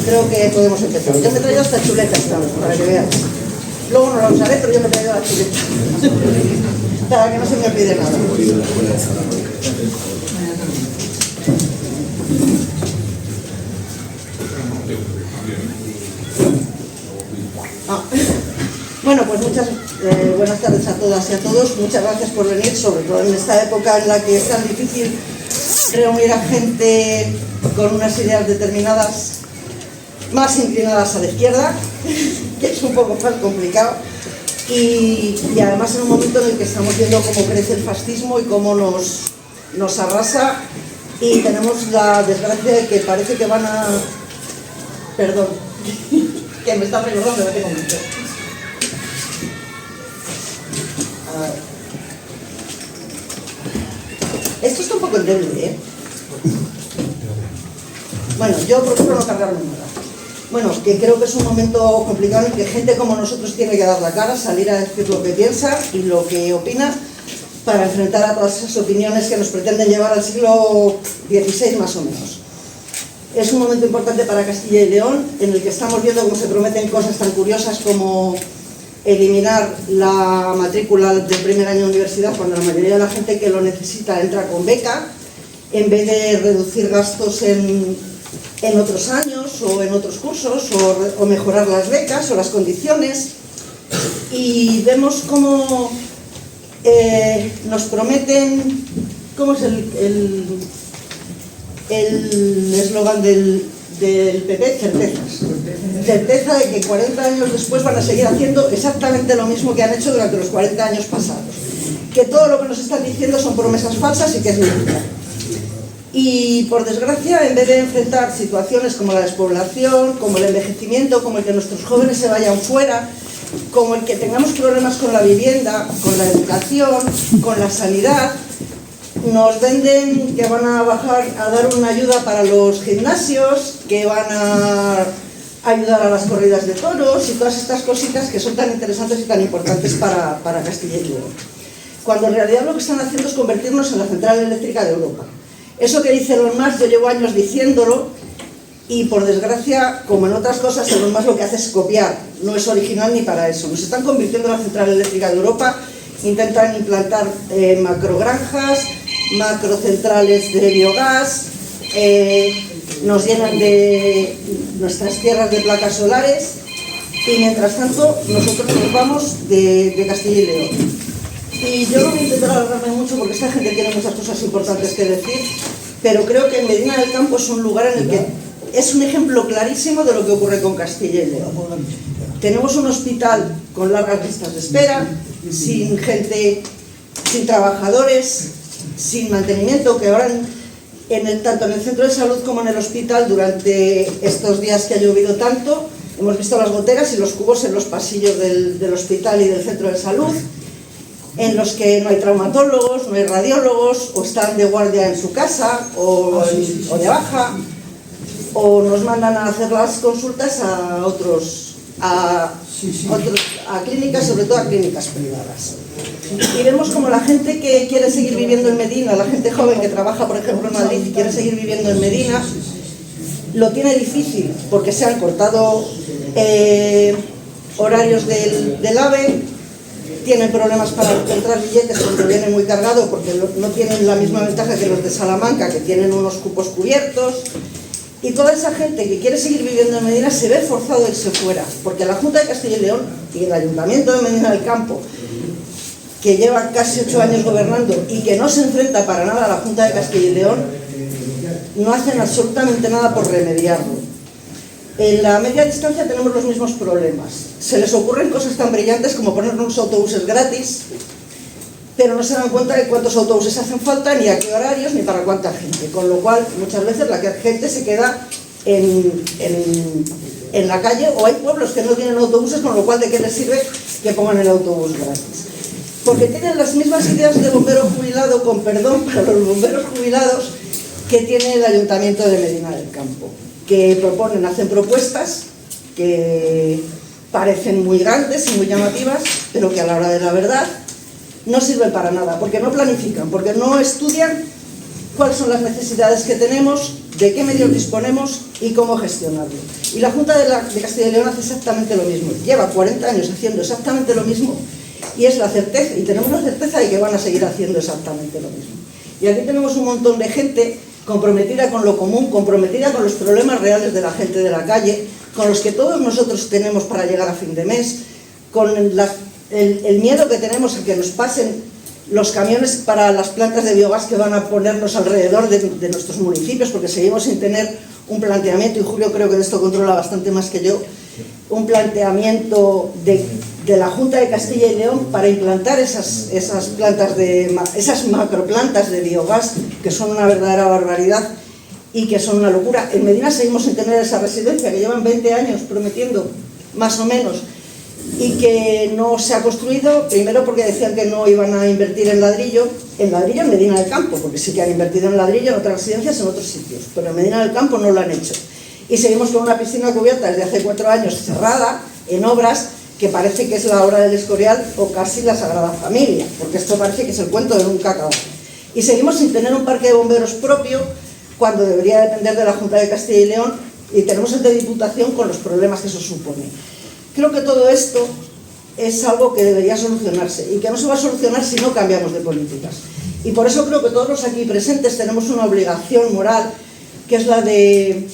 creo que podemos empezar. Yo me he traído esta chuleta esta vez, para que veáis. Luego no la usaré, pero yo me he traído la chuleta. Para que no se me olvide nada. Bueno, pues muchas buenas tardes a todas y a todos. Muchas gracias por venir, sobre todo en esta época en la que es tan difícil reunir a gente con unas ideas determinadas más inclinadas a la izquierda, que es un poco más complicado, y además en un momento en el que estamos viendo cómo crece el fascismo y cómo nos arrasa, y tenemos la desgracia de que parece que van a... Perdón, que me está recordando que tengo mucho. Esto está un poco endeble, ¿eh? Bueno, yo procuro no cargarme nada. Bueno, que creo que es un momento complicado en que gente como nosotros tiene que dar la cara, salir a decir lo que piensa y lo que opina para enfrentar a todas esas opiniones que nos pretenden llevar al siglo XVI más o menos. Es un momento importante para Castilla y León, en el que estamos viendo cómo se prometen cosas tan curiosas como eliminar la matrícula del primer año de universidad cuando la mayoría de la gente que lo necesita entra con beca, en vez de reducir gastos en otros años o en otros cursos, o mejorar las becas o las condiciones. Y vemos cómo nos prometen, ¿cómo es el eslogan del PP? Certezas. Certeza de que 40 años después van a seguir haciendo exactamente lo mismo que han hecho durante los 40 años pasados. Que todo lo que nos están diciendo son promesas falsas y que es mentira. Y por desgracia, en vez de enfrentar situaciones como la despoblación, como el envejecimiento, como el que nuestros jóvenes se vayan fuera, como el que tengamos problemas con la vivienda, con la educación, con la sanidad, nos venden que van a dar una ayuda para los gimnasios, que van a ayudar a las corridas de toros y todas estas cositas que son tan interesantes y tan importantes para Castilla y León. Cuando en realidad lo que están haciendo es convertirnos en la central eléctrica de Europa. Eso que dice Elon Musk, yo llevo años diciéndolo, y por desgracia, como en otras cosas, Elon Musk lo que hace es copiar, no es original ni para eso. Nos están convirtiendo en la central eléctrica de Europa, intentan implantar macrogranjas, macrocentrales de biogás, nos llenan de nuestras tierras de placas solares, y mientras tanto nosotros nos vamos de Castilla y León. Y yo no voy a intentar alargarme mucho porque esta gente tiene muchas cosas importantes que decir, pero creo que Medina del Campo es un lugar en el que es un ejemplo clarísimo de lo que ocurre con Castilla y León. Tenemos un hospital con largas listas de espera, sin gente, sin trabajadores, sin mantenimiento, que ahora tanto en el centro de salud como en el hospital, durante estos días que ha llovido tanto, hemos visto las goteras y los cubos en los pasillos del hospital y del centro de salud, en los que no hay traumatólogos, no hay radiólogos, o están de guardia en su casa, o de baja, o nos mandan a hacer las consultas a clínicas, sobre todo a clínicas privadas. Y vemos como la gente que quiere seguir viviendo en Medina, la gente joven que trabaja, por ejemplo, en Madrid y quiere seguir viviendo en Medina, lo tiene difícil porque se han cortado horarios del AVE, tienen problemas para encontrar billetes cuando viene muy cargado porque no tienen la misma ventaja que los de Salamanca, que tienen unos cupos cubiertos. Y toda esa gente que quiere seguir viviendo en Medina se ve forzado a irse fuera, porque la Junta de Castilla y León y el Ayuntamiento de Medina del Campo, que lleva casi 8 años gobernando y que no se enfrenta para nada a la Junta de Castilla y León, no hacen absolutamente nada por remediarlo. En la media distancia tenemos los mismos problemas. Se les ocurren cosas tan brillantes como ponernos autobuses gratis, pero no se dan cuenta de cuántos autobuses hacen falta, ni a qué horarios, ni para cuánta gente. Con lo cual, muchas veces la gente se queda en la calle, o hay pueblos que no tienen autobuses, con lo cual ¿de qué les sirve que pongan el autobús gratis? Porque tienen las mismas ideas de bombero jubilado, con perdón para los bomberos jubilados, que tiene el Ayuntamiento de Medina del Campo, que hacen propuestas que parecen muy grandes y muy llamativas, pero que a la hora de la verdad no sirven para nada, porque no planifican, porque no estudian cuáles son las necesidades que tenemos, de qué medios disponemos y cómo gestionarlo. Y la Junta de Castilla y León hace exactamente lo mismo. Lleva 40 años haciendo exactamente lo mismo y es la certeza, y tenemos la certeza de que van a seguir haciendo exactamente lo mismo. Y aquí tenemos un montón de gente comprometida con lo común, comprometida con los problemas reales de la gente de la calle, con los que todos nosotros tenemos para llegar a fin de mes, con el miedo que tenemos a que nos pasen los camiones para las plantas de biogás que van a ponernos alrededor de nuestros municipios, porque seguimos sin tener un planteamiento, y Julio creo que de esto controla bastante más que yo, un planteamiento de la Junta de Castilla y León para implantar esas macroplantas de biogás, que son una verdadera barbaridad y que son una locura. En Medina seguimos sin tener esa residencia, que llevan 20 años prometiendo, más o menos, y que no se ha construido, primero porque decían que no iban a invertir en ladrillo en Medina del Campo, porque sí que han invertido en ladrillo en otras residencias en otros sitios, pero en Medina del Campo no lo han hecho. Y seguimos con una piscina cubierta desde hace 4 años cerrada, en obras que parece que es la obra del Escorial o casi la Sagrada Familia, porque esto parece que es el cuento de nunca acabar. Y seguimos sin tener un parque de bomberos propio, cuando debería depender de la Junta de Castilla y León, y tenemos el de Diputación con los problemas que eso supone. Creo que todo esto es algo que debería solucionarse y que no se va a solucionar si no cambiamos de políticas. Y por eso creo que todos los aquí presentes tenemos una obligación moral, que es la de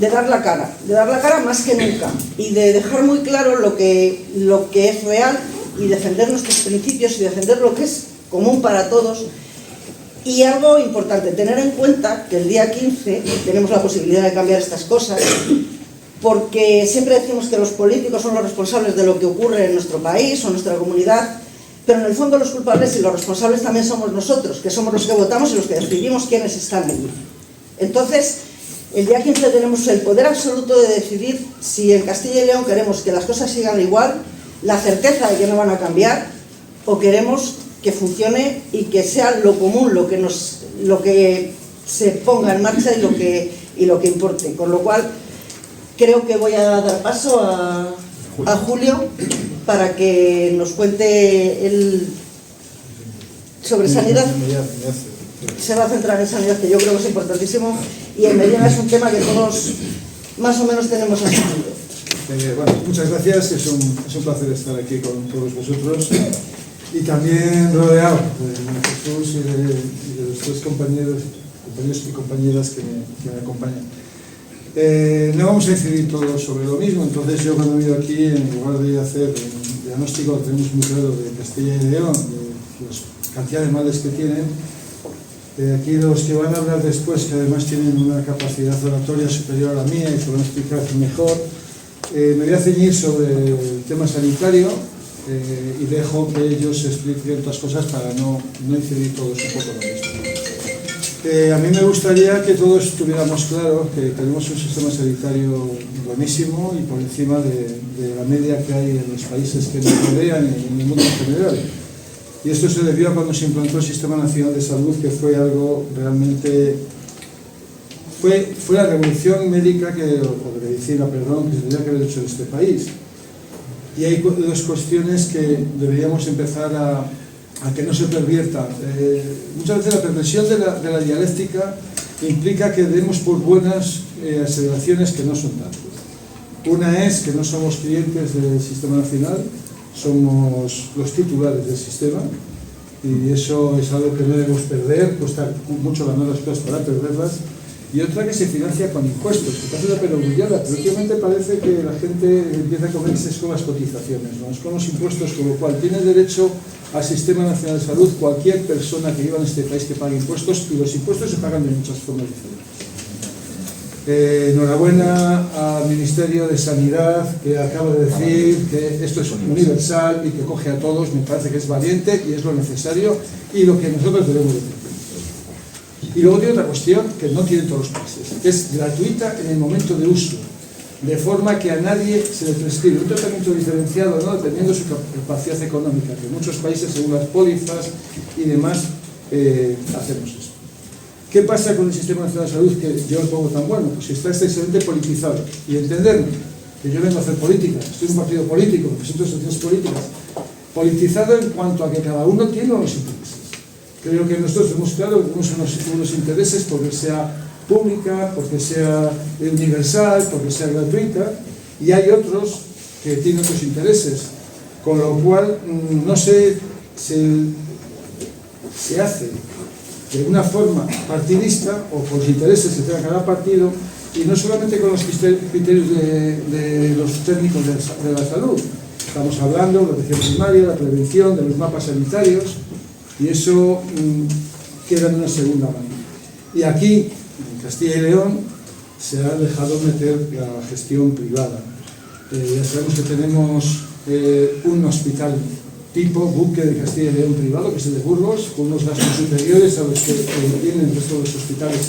dar la cara más que nunca, y de dejar muy claro lo que es real, y defender nuestros principios y defender lo que es común para todos. Y algo importante, tener en cuenta que el día 15 tenemos la posibilidad de cambiar estas cosas, porque siempre decimos que los políticos son los responsables de lo que ocurre en nuestro país o en nuestra comunidad, pero en el fondo los culpables y los responsables también somos nosotros, que somos los que votamos y los que decidimos quiénes están allí. Entonces, el día 15 tenemos el poder absoluto de decidir si en Castilla y León queremos que las cosas sigan igual, la certeza de que no van a cambiar, o queremos que funcione y que sea lo común lo que se ponga en marcha y lo que importe. Con lo cual, creo que voy a dar paso a Julio para que nos cuente sobre sanidad. Se va a centrar en sanidad, que yo creo que es importantísimo, y en Medina es un tema que todos más o menos tenemos asumido. Bueno, muchas gracias, es un placer estar aquí con todos vosotros y también rodeado de Jesús y de los 3 compañeros y compañeras que me acompañan. No vamos a decidir todos sobre lo mismo, entonces yo cuando he venido aquí, en lugar de hacer un diagnóstico, tenemos muy claro de Castilla y León, de la cantidad de males que tienen. Aquí los que van a hablar después, que además tienen una capacidad oratoria superior a la mía y pueden explicar mejor, me voy a ceñir sobre el tema sanitario y dejo que ellos expliquen otras cosas para no incidir todos un poco en lo mismo. A mí me gustaría que todos tuviéramos claro que tenemos un sistema sanitario buenísimo y por encima de la media que hay en los países que nos rodean y en el mundo en general. Y esto se debió a cuando se implantó el Sistema Nacional de Salud, que fue algo realmente... Fue la revolución médica, o de medicina, perdón, que se tendría que haber hecho en este país. Y hay 2 cuestiones que deberíamos empezar a que no se perviertan. Muchas veces la perversión de la dialéctica implica que demos por buenas aseveraciones que no son tantas. Una es que no somos clientes del Sistema Nacional, somos los titulares del sistema, y eso es algo que no debemos perder, cuesta mucho ganar las cosas para perderlas. Y otra que se financia con impuestos, que parece una perogrullada, pero últimamente parece que la gente empieza a comerse con las cotizaciones, ¿no? Es con los impuestos, con lo cual tiene derecho al Sistema Nacional de Salud cualquier persona que viva en este país que pague impuestos, y los impuestos se pagan de muchas formas diferentes. Enhorabuena al Ministerio de Sanidad, que acaba de decir que esto es universal y que coge a todos. Me parece que es valiente y es lo necesario y lo que nosotros debemos de hacer. Y luego tiene otra cuestión que no tienen todos los países, que es gratuita en el momento de uso, de forma que a nadie se le prescribe un tratamiento diferenciado, ¿no?, dependiendo de su capacidad económica, que en muchos países, según las pólizas y demás, hacemos eso. ¿Qué pasa con el Sistema Nacional de Salud que yo lo pongo tan bueno? Pues está excelente politizado. Y entenderme, que yo vengo a hacer política, estoy en un partido político, represento asociaciones políticas, politizado en cuanto a que cada uno tiene unos intereses. Creo que nosotros tenemos claro que tenemos unos intereses porque sea pública, porque sea universal, porque sea gratuita, y hay otros que tienen otros intereses, con lo cual no se hace de una forma partidista o por los intereses que tenga cada partido, y no solamente con los criterios de los técnicos de la salud. Estamos hablando de la atención primaria, la prevención, de los mapas sanitarios, y eso queda en una segunda mano. Y aquí, en Castilla y León, se ha dejado meter la gestión privada. Ya sabemos que tenemos un hospital tipo buque de Castilla y León privado, que es el de Burgos, con unos gastos superiores a los que tienen el resto de los hospitales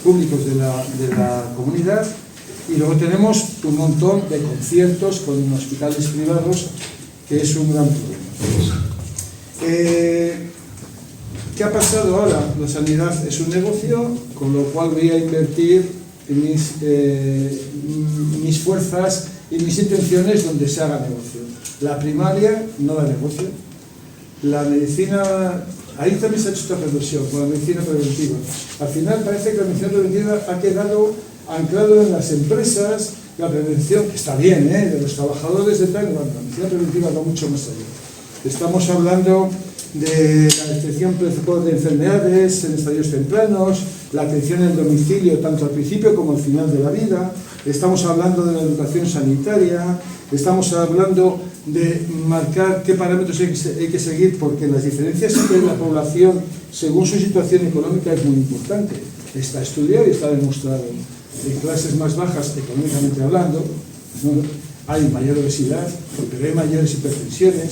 públicos de la comunidad, y luego tenemos un montón de conciertos con hospitales privados, que es un gran problema. ¿Qué ha pasado ahora? La sanidad es un negocio, con lo cual voy a invertir mis fuerzas y mis intenciones donde se haga negocio. La primaria no da negocio. La medicina, ahí también se ha hecho esta reversión con la medicina preventiva. Al final parece que la medicina preventiva ha quedado anclado en las empresas, la prevención, que está bien, de los trabajadores de tal, bueno, la medicina preventiva va mucho más allá. Estamos hablando de la detección precoz de enfermedades en estadios tempranos, la atención en el domicilio tanto al principio como al final de la vida, estamos hablando de la educación sanitaria, estamos hablando de marcar qué parámetros hay que seguir, porque las diferencias entre la población según su situación económica es muy importante. Está estudiado y está demostrado. En clases más bajas, económicamente hablando, ¿no?, hay mayor obesidad, pero hay mayores hipertensiones,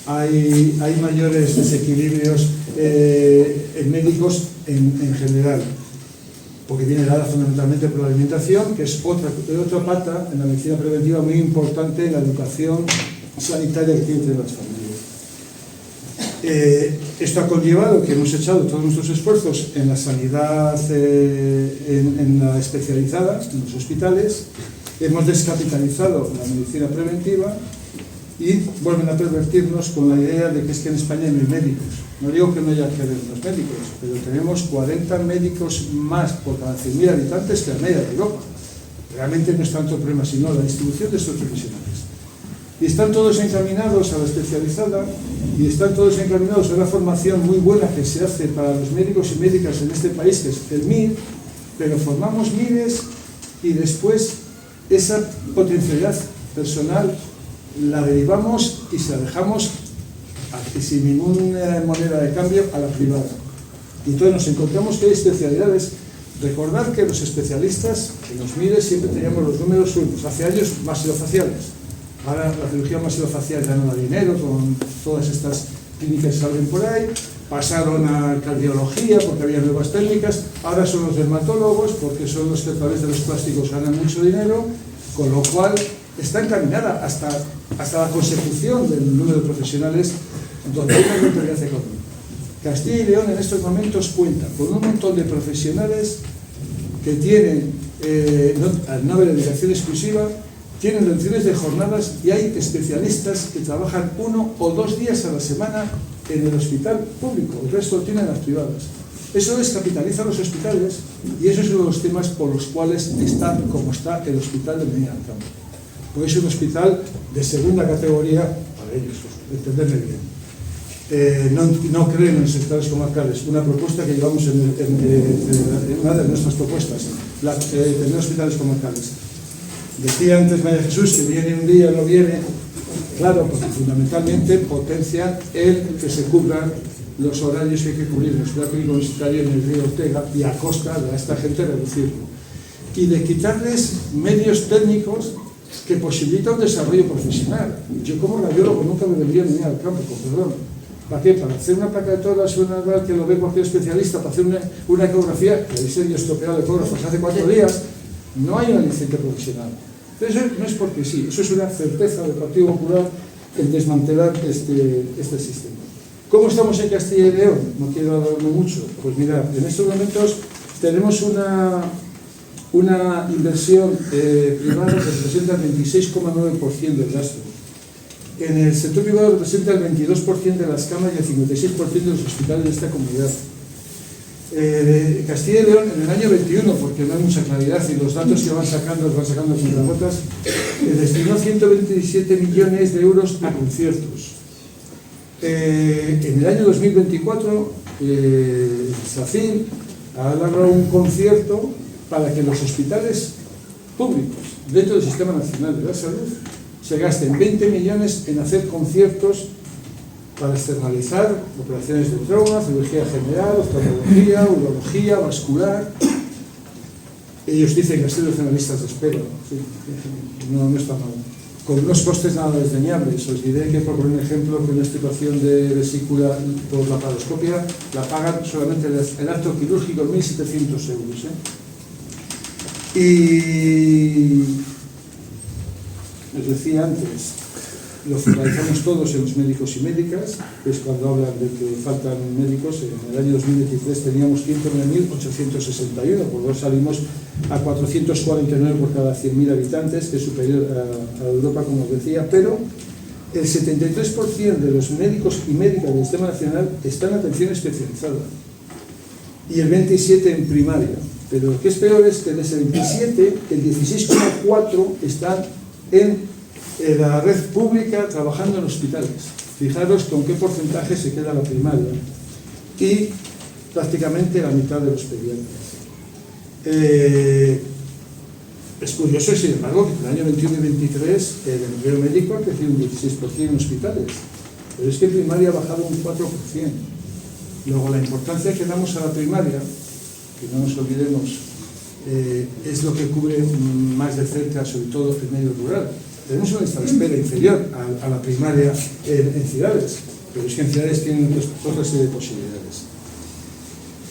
hay mayores desequilibrios en médicos en general, porque viene dada fundamentalmente por la alimentación, que es otra pata en la medicina preventiva muy importante en la educación sanitaria que tienen las familias. Esto ha conllevado que hemos echado todos nuestros esfuerzos en la sanidad, en la especializada, en los hospitales, hemos descapitalizado la medicina preventiva y vuelven a pervertirnos con la idea de que es que en España no hay médicos. No digo que no haya que haber los médicos, pero tenemos 40 médicos más por cada 100.000 habitantes que la media de Europa. Realmente no es tanto el problema, sino la distribución de estos profesionales. Y están todos encaminados a la especializada y están todos encaminados a una formación muy buena que se hace para los médicos y médicas en este país, que es el MIR, pero formamos MIRes y después esa potencialidad personal la derivamos y se la dejamos sin ninguna moneda de cambio a la privada. Y entonces nos encontramos que hay especialidades. Recordar que los especialistas en los MIRes siempre teníamos los números sueltos. Hace años maxilofaciales. Ahora la cirugía maxilofacial ya no da dinero con todas estas clínicas que salen por ahí. Pasaron a cardiología porque había nuevas técnicas. Ahora son los dermatólogos porque son los que a través de los plásticos ganan mucho dinero. Con lo cual está encaminada hasta la consecución del número de profesionales donde hay una rentabilidad económica. Castilla y León en estos momentos cuenta con un montón de profesionales que tienen, al no haber dedicación exclusiva, tienen reducciones de jornadas y hay especialistas que trabajan 1 o 2 días a la semana en el hospital público, el resto lo tienen las privadas. Eso descapitaliza los hospitales y eso es uno de los temas por los cuales está como está el hospital de Medina del Campo. Pues es un hospital de segunda categoría para ellos, entenderme bien. No creen en los hospitales comarcales. Una propuesta que llevamos en una de nuestras propuestas, tener hospitales comarcales. Decía antes María Jesús que viene un día, no viene. Claro, porque fundamentalmente potencian el que se cubran los horarios que hay que cubrir en el Hospital Clínico Universitario en el Río Ortega y a costa de esta gente reducirlo. Y de quitarles medios técnicos que posibilitan un desarrollo profesional. Yo como radiólogo nunca me debería venir al campo, con perdón. ¿Para qué? Para hacer una placa de toras, que lo ve cualquier especialista, para hacer una ecografía, que dice yo estropeado de ecógrafos hace 4 días, no hay una licencia profesional. Entonces no es porque sí, eso es una certeza del Partido Popular en desmantelar este sistema. ¿Cómo estamos en Castilla y León? No quiero hablarme mucho. Pues mira, en estos momentos tenemos una inversión privada que representa el 26,9% del gasto. En el sector privado representa el 22% de las camas y el 56% de los hospitales de esta comunidad. Castilla y León en el año 21, porque no hay mucha claridad y los datos que van sacando con las gotas, destinó 127 millones de euros a conciertos. En el año 2024, SACIR ha alargado un concierto para que los hospitales públicos dentro del Sistema Nacional de la Salud se gasten 20 millones en hacer conciertos para externalizar operaciones de trauma, cirugía general, oftalmología, urología, vascular. Ellos dicen que han sido listas de espera, sí, no está mal. Con unos costes nada desdeñables. Os diré que, por un ejemplo, que una extirpación de vesícula por laparoscopia la pagan solamente el acto quirúrgico 1.700 euros. Y os decía antes, lo centralizamos todos en los médicos y médicas, es cuando hablan de que faltan médicos. En el año 2023 teníamos 109.861, por lo que salimos a 449 por cada 100.000 habitantes, que es superior a Europa, como os decía, pero el 73% de los médicos y médicas del Sistema Nacional están en atención especializada y el 27% en primaria. Pero lo que es peor es que de ese 27, el 16,4% están en la red pública trabajando en hospitales. Fijaros con qué porcentaje se queda la primaria y prácticamente la mitad de los pediatras. Es curioso, sin embargo, que en el año 21 y 23 el empleo médico ha crecido un 16% en hospitales, pero es que primaria ha bajado un 4%. Luego, la importancia que damos a la primaria, que no nos olvidemos, es lo que cubre más de cerca, sobre todo el medio rural. Tenemos una lista de espera inferior a la primaria en ciudades, pero es que en ciudades tienen otra serie de posibilidades.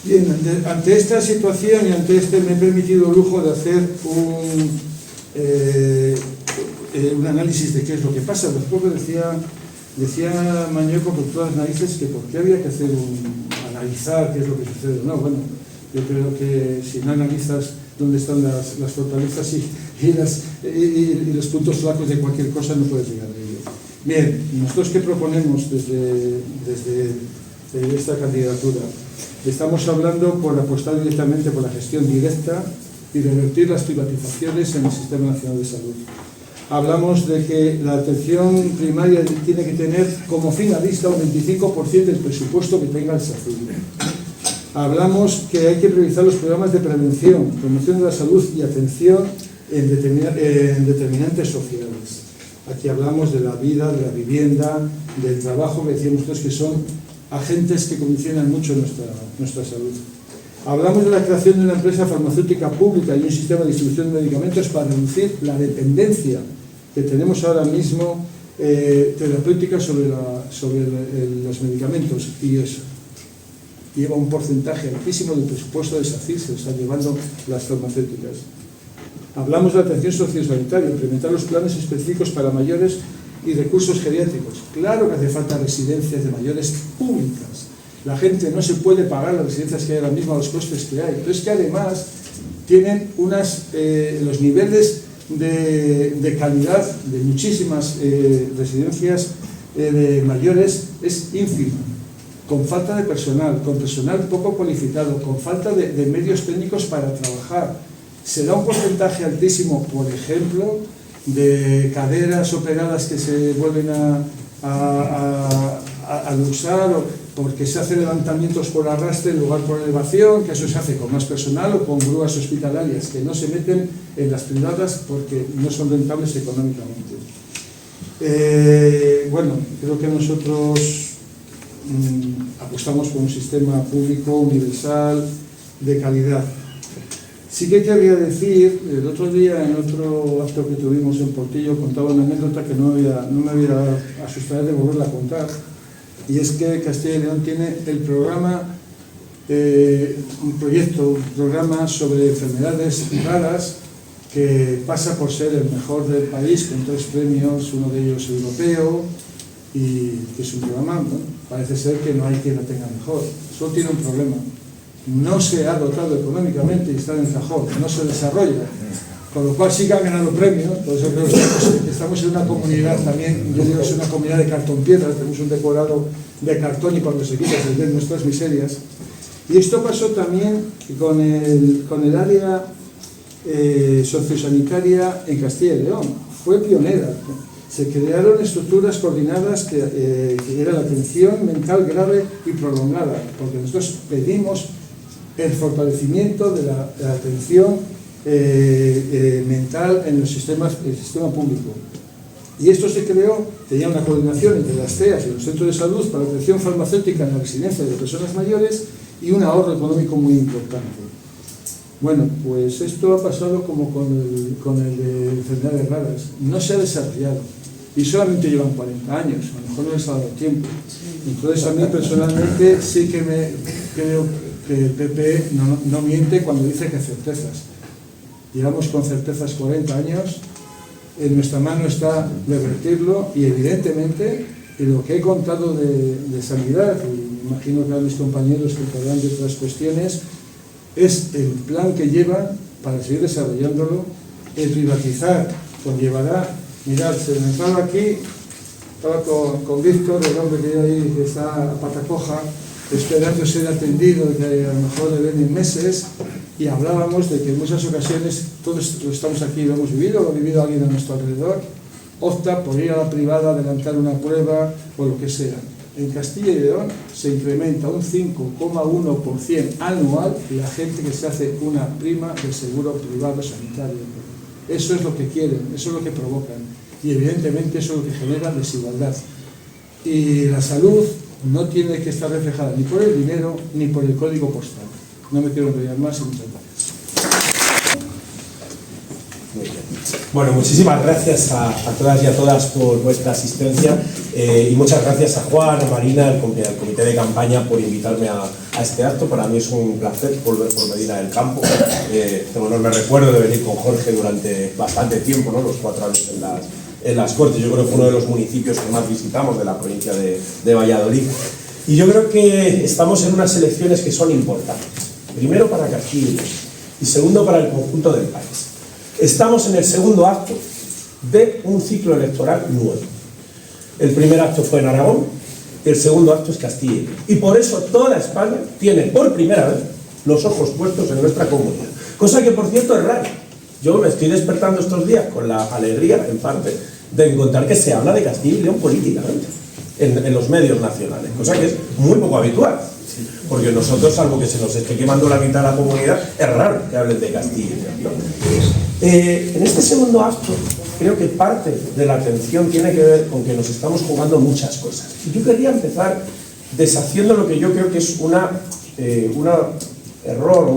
Bien, ante esta situación y ante me he permitido el lujo de hacer un análisis de qué es lo que pasa. Después decía Mañueco por todas las narices que por qué había que analizar qué es lo que sucede. No, bueno, yo creo que si no analizas dónde están las fortalezas y los puntos flacos de cualquier cosa, no puedes llegar a ello. Bien, nosotros qué proponemos desde esta candidatura. Estamos hablando por apostar directamente por la gestión directa y revertir las privatizaciones en el Sistema Nacional de Salud. Hablamos de que la atención primaria tiene que tener como finalista un 25% del presupuesto que tenga el SACIR. Hablamos que hay que priorizar los programas de prevención, promoción de la salud y atención en determinantes sociales. Aquí hablamos de la vida, de la vivienda, del trabajo, que decíamos nosotros que son agentes que condicionan mucho nuestra salud. Hablamos de la creación de una empresa farmacéutica pública y un sistema de distribución de medicamentos para reducir la dependencia que tenemos ahora mismo terapéutica sobre los medicamentos, y eso lleva un porcentaje altísimo del presupuesto de SACIR, se lo están llevando las farmacéuticas. Hablamos de la atención sociosanitaria, implementar los planes específicos para mayores y recursos geriátricos. Claro que hace falta residencias de mayores públicas. La gente no se puede pagar las residencias que hay ahora mismo a los costes que hay. Pero es que además tienen los niveles de calidad de muchísimas residencias de mayores es ínfima, con falta de personal, con personal poco cualificado, con falta de medios técnicos para trabajar. Se da un porcentaje altísimo, por ejemplo, de caderas operadas que se vuelven a usar porque se hacen levantamientos por arrastre en lugar por elevación, que eso se hace con más personal o con grúas hospitalarias que no se meten en las privadas porque no son rentables económicamente. Bueno, creo que nosotros apostamos por un sistema público, universal, de calidad. Sí que quería decir, el otro día en otro acto que tuvimos en Portillo contaba una anécdota que no me había asustado de volverla a contar, y es que Castilla y León tiene el programa, un programa sobre enfermedades raras que pasa por ser el mejor del país con 3 premios, uno de ellos europeo, y que es un programa, ¿no? Parece ser que no hay quien lo tenga mejor. Solo tiene un problema: no se ha dotado económicamente y está en el cajón, no se desarrolla, con lo cual sí que han ganado premios. Por eso creo que estamos en una comunidad también, yo digo que es una comunidad de cartón piedra, tenemos un decorado de cartón y cuando se quita se ven nuestras miserias. Y esto pasó también con el área sociosanitaria en Castilla y León. Fue pionera. Se crearon estructuras coordinadas que era la atención mental grave y prolongada, porque nosotros pedimos el fortalecimiento de la atención mental en el sistema público. Y esto se creó, tenía una coordinación entre las CEAS y los centros de salud para la atención farmacéutica en la residencia de personas mayores y un ahorro económico muy importante. Bueno, pues esto ha pasado como con el de enfermedades raras. No se ha desarrollado y solamente llevan 40 años, a lo mejor no les ha dado tiempo. Entonces a mí personalmente sí que creo que el PP no miente cuando dice que certezas. Llevamos con certezas 40 años, en nuestra mano está revertirlo y evidentemente lo que he contado de sanidad, y imagino que a mis compañeros que hablarán de otras cuestiones, es el plan que llevan para seguir desarrollándolo. El privatizar conllevará, mirad, se me estaba aquí, estaba con Víctor, el hombre que hay ahí, que está a pata coja, esperando ser atendido, que a lo mejor le ven en meses, y hablábamos de que en muchas ocasiones, todos estamos aquí, lo hemos vivido, lo ha vivido alguien a nuestro alrededor, opta por ir a la privada, adelantar una prueba o lo que sea. En Castilla y León se incrementa un 5,1% anual la gente que se hace una prima del seguro privado sanitario. Eso es lo que quieren, eso es lo que provocan, y evidentemente eso es lo que genera desigualdad. Y la salud no tiene que estar reflejada ni por el dinero ni por el código postal. No me quiero enrollar más y muchas gracias. Muy bien. Bueno, muchísimas gracias a todas y a todas por vuestra asistencia y muchas gracias a Juan, a Marina, al comité de campaña por invitarme a este acto. Para mí es un placer volver por Medina del Campo. Tengo enorme recuerdo de venir con Jorge durante bastante tiempo, ¿no? Los 4 años en las Cortes. Yo creo que fue uno de los municipios que más visitamos de la provincia de Valladolid. Y yo creo que estamos en unas elecciones que son importantes. Primero para Castilla y León y segundo para el conjunto del país. Estamos en el segundo acto de un ciclo electoral nuevo. El primer acto fue en Aragón y el segundo acto es Castilla y León. Y por eso toda España tiene por primera vez los ojos puestos en nuestra comunidad. Cosa que, por cierto, es rara. Yo me estoy despertando estos días con la alegría, en parte, de encontrar que se habla de Castilla y León políticamente en los medios nacionales, cosa que es muy poco habitual. Porque nosotros, salvo que se nos esté quemando la mitad de la comunidad, es raro que hablen de Castilla y León, ¿no? En este segundo acto, creo que parte de la atención tiene que ver con que nos estamos jugando muchas cosas. Y yo quería empezar deshaciendo lo que yo creo que es un error,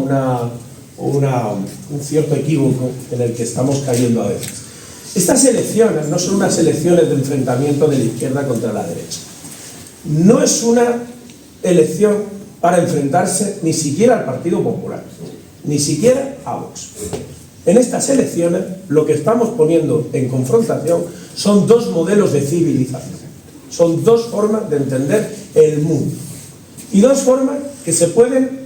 un cierto equívoco en el que estamos cayendo a veces. Estas elecciones no son unas elecciones de enfrentamiento de la izquierda contra la derecha. No es una elección para enfrentarse ni siquiera al Partido Popular, ni siquiera a Vox. En estas elecciones lo que estamos poniendo en confrontación son dos modelos de civilización, son dos formas de entender el mundo y dos formas que se pueden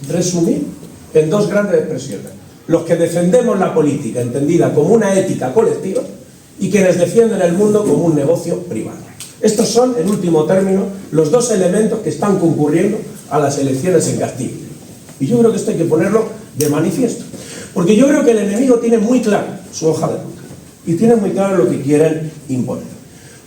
resumir en dos grandes expresiones: los que defendemos la política entendida como una ética colectiva y quienes defienden el mundo como un negocio privado. Estos son, en último término, los dos elementos que están concurriendo a las elecciones en Castilla. Y yo creo que esto hay que ponerlo de manifiesto, porque yo creo que el enemigo tiene muy claro su hoja de ruta y tiene muy claro lo que quieren imponer.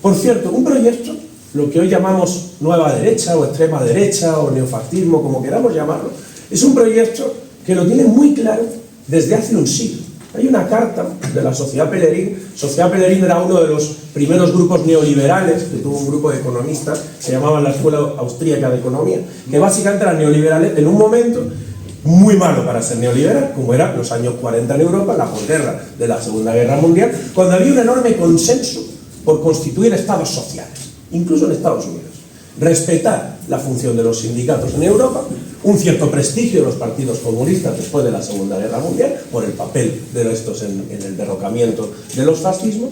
Por cierto, un proyecto, lo que hoy llamamos nueva derecha o extrema derecha o neofascismo, como queramos llamarlo, es un proyecto que lo tiene muy claro desde hace un siglo. Hay una carta de la Sociedad Pellegrín. Sociedad Pellegrín era uno de los primeros grupos neoliberales, que tuvo un grupo de economistas, se llamaba la Escuela Austríaca de Economía, que básicamente eran neoliberales en un momento muy malo para ser neoliberal, como eran los años 40 en Europa, la posguerra de la Segunda Guerra Mundial, cuando había un enorme consenso por constituir estados sociales, incluso en Estados Unidos. Respetar la función de los sindicatos en Europa, un cierto prestigio de los partidos comunistas después de la Segunda Guerra Mundial, por el papel de estos en el derrocamiento de los fascismos,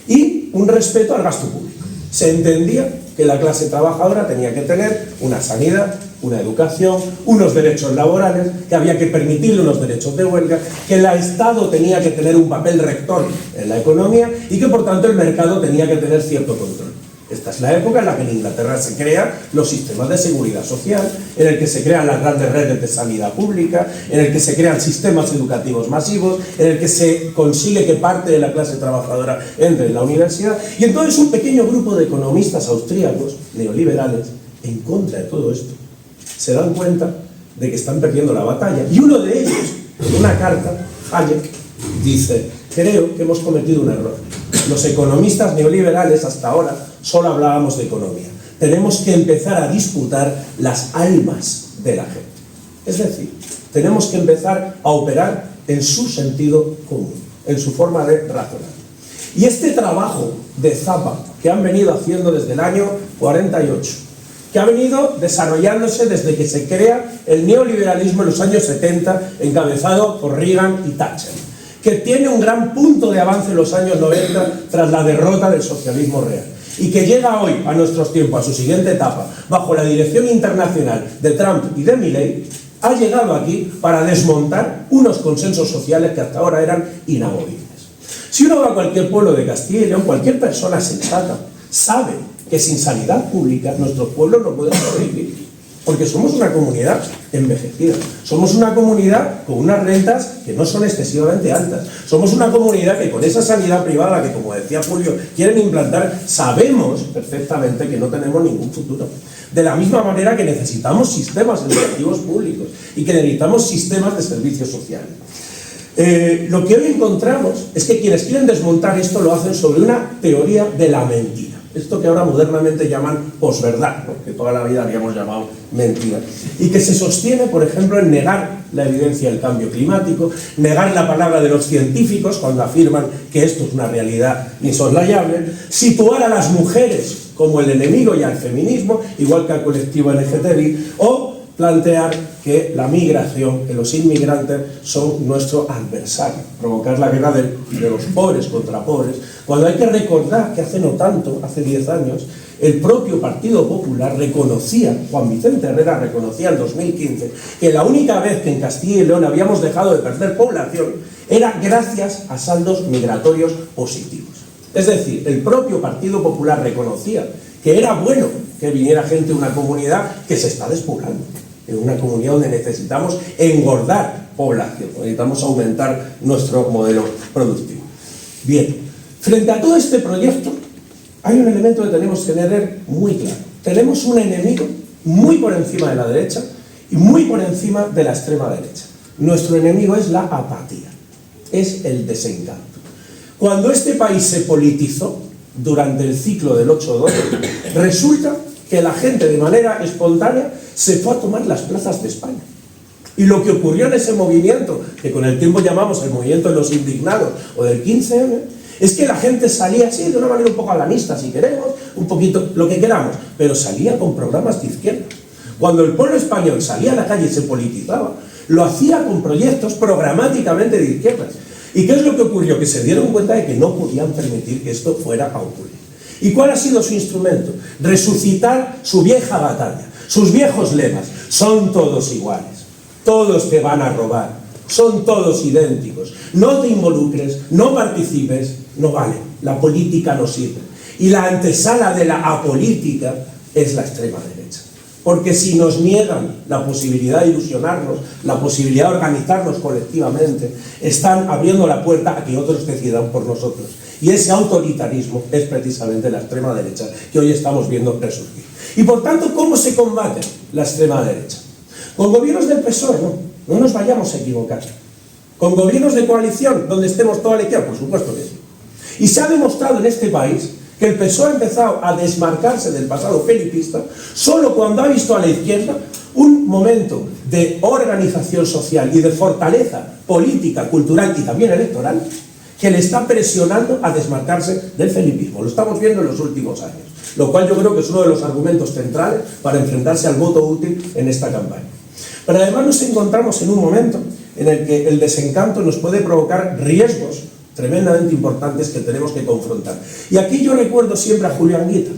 y un respeto al gasto público. Se entendía que la clase trabajadora tenía que tener una sanidad, una educación, unos derechos laborales, que había que permitirle unos derechos de huelga, que el Estado tenía que tener un papel rector en la economía y que por tanto el mercado tenía que tener cierto control. Esta es la época en la que en Inglaterra se crean los sistemas de seguridad social, en el que se crean las grandes redes de sanidad pública, en el que se crean sistemas educativos masivos, en el que se consigue que parte de la clase trabajadora entre en la universidad. Y entonces un pequeño grupo de economistas austríacos, neoliberales, en contra de todo esto, se dan cuenta de que están perdiendo la batalla. Y uno de ellos, en una carta, Hayek, dice: creo que hemos cometido un error. Los economistas neoliberales hasta ahora solo hablábamos de economía. Tenemos que empezar a disputar las almas de la gente. Es decir, tenemos que empezar a operar en su sentido común, en su forma de razonar. Y este trabajo de Zappa, que han venido haciendo desde el año 48, que ha venido desarrollándose desde que se crea el neoliberalismo en los años 70, encabezado por Reagan y Thatcher, que tiene un gran punto de avance en los años 90 tras la derrota del socialismo real, y que llega hoy, a nuestros tiempos, a su siguiente etapa, bajo la dirección internacional de Trump y de Milley, ha llegado aquí para desmontar unos consensos sociales que hasta ahora eran inamovibles. Si uno va a cualquier pueblo de Castilla y León, cualquier persona sensata sabe que sin sanidad pública nuestros pueblos no pueden sobrevivir, porque somos una comunidad envejecida, somos una comunidad con unas rentas que no son excesivamente altas, somos una comunidad que con esa sanidad privada que, como decía Julio, quieren implantar, sabemos perfectamente que no tenemos ningún futuro. De la misma manera que necesitamos sistemas educativos públicos y que necesitamos sistemas de servicios sociales. Lo que hoy encontramos es que quienes quieren desmontar esto lo hacen sobre una teoría de la mentira. Esto que ahora modernamente llaman posverdad, ¿no? Que toda la vida habíamos llamado mentira. Y que se sostiene, por ejemplo, en negar la evidencia del cambio climático, negar la palabra de los científicos cuando afirman que esto es una realidad insoslayable, situar a las mujeres como el enemigo y al feminismo, igual que al colectivo LGTBI, o plantear que la migración, que los inmigrantes son nuestro adversario, provocar la guerra de los pobres contra pobres, cuando hay que recordar que hace no tanto, hace 10 años, el propio Partido Popular reconocía, Juan Vicente Herrera reconocía en 2015, que la única vez que en Castilla y León habíamos dejado de perder población era gracias a saldos migratorios positivos. Es decir, el propio Partido Popular reconocía que era bueno que viniera gente de una comunidad que se está despoblando, en una comunidad donde necesitamos engordar población, necesitamos aumentar nuestro modelo productivo. Bien, frente a todo este proyecto, hay un elemento que tenemos que tener muy claro. Tenemos un enemigo muy por encima de la derecha y muy por encima de la extrema derecha. Nuestro enemigo es la apatía, es el desencanto. Cuando este país se politizó durante el ciclo del 8-12, resulta que la gente de manera espontánea se fue a tomar las plazas de España. Y lo que ocurrió en ese movimiento, que con el tiempo llamamos el movimiento de los indignados o del 15M, es que la gente salía así, de una manera un poco alanista, si queremos, un poquito, lo que queramos, pero salía con programas de izquierda. Cuando el pueblo español salía a la calle y se politizaba, lo hacía con proyectos programáticamente de izquierdas. ¿Y qué es lo que ocurrió? Que se dieron cuenta de que no podían permitir que esto fuera a ocurrir. ¿Y cuál ha sido su instrumento? Resucitar su vieja batalla, sus viejos lemas. Son todos iguales, todos te van a robar, son todos idénticos, no te involucres, no participes, no vale, la política no sirve. Y la antesala de la apolítica es la extrema derecha. Porque si nos niegan la posibilidad de ilusionarnos, la posibilidad de organizarnos colectivamente, están abriendo la puerta a que otros decidan por nosotros. Y ese autoritarismo es precisamente la extrema derecha que hoy estamos viendo resurgir. Y por tanto, ¿cómo se combate la extrema derecha? Con gobiernos del PSOE, no nos vayamos a equivocar. Con gobiernos de coalición, donde estemos toda la izquierda, por supuesto que sí. Y se ha demostrado en este país que el PSOE ha empezado a desmarcarse del pasado felipista solo cuando ha visto a la izquierda un momento de organización social y de fortaleza política, cultural y también electoral que le está presionando a desmarcarse del felipismo. Lo estamos viendo en los últimos años, lo cual yo creo que es uno de los argumentos centrales para enfrentarse al voto útil en esta campaña. Pero además nos encontramos en un momento en el que el desencanto nos puede provocar riesgos tremendamente importantes que tenemos que confrontar. Y aquí yo recuerdo siempre a Julio Anguita.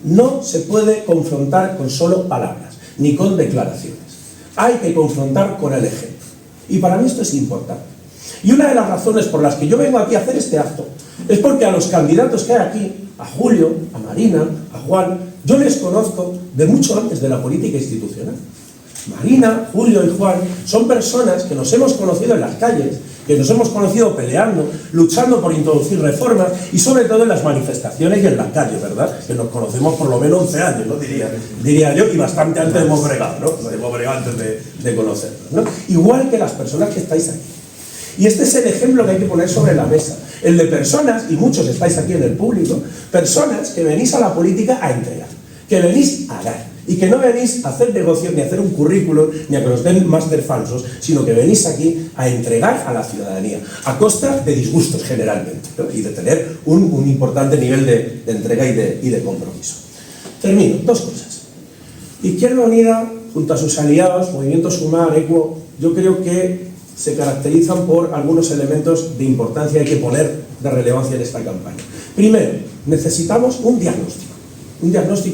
No se puede confrontar con solo palabras, ni con declaraciones. Hay que confrontar con el ejemplo. Y para mí esto es importante. Y una de las razones por las que yo vengo aquí a hacer este acto es porque a los candidatos que hay aquí, a Julio, a Marina, a Juan, yo les conozco de mucho antes de la política institucional. Marina, Julio y Juan son personas que nos hemos conocido en las calles, que nos hemos conocido peleando, luchando por introducir reformas y sobre todo en las manifestaciones y en las calles, ¿verdad? Que nos conocemos por lo menos 11 años, ¿no? Diría yo, y bastante antes de Mobregado, ¿no? De Mobregado antes de conocernos, ¿no? Igual que las personas que estáis aquí. Y este es el ejemplo que hay que poner sobre la mesa, el de personas, y muchos estáis aquí en el público, personas que venís a la política a entregar, que venís a dar. Y que no venís a hacer negocios, ni a hacer un currículum, ni a que os den máster falsos, sino que venís aquí a entregar a la ciudadanía, a costa de disgustos generalmente, ¿no? Y de tener un importante nivel de entrega y de compromiso. Termino, dos cosas. Izquierda Unida, junto a sus aliados, Movimiento Sumar, ECUO, yo creo que se caracterizan por algunos elementos de importancia que hay que poner de relevancia en esta campaña. Primero, necesitamos un diagnóstico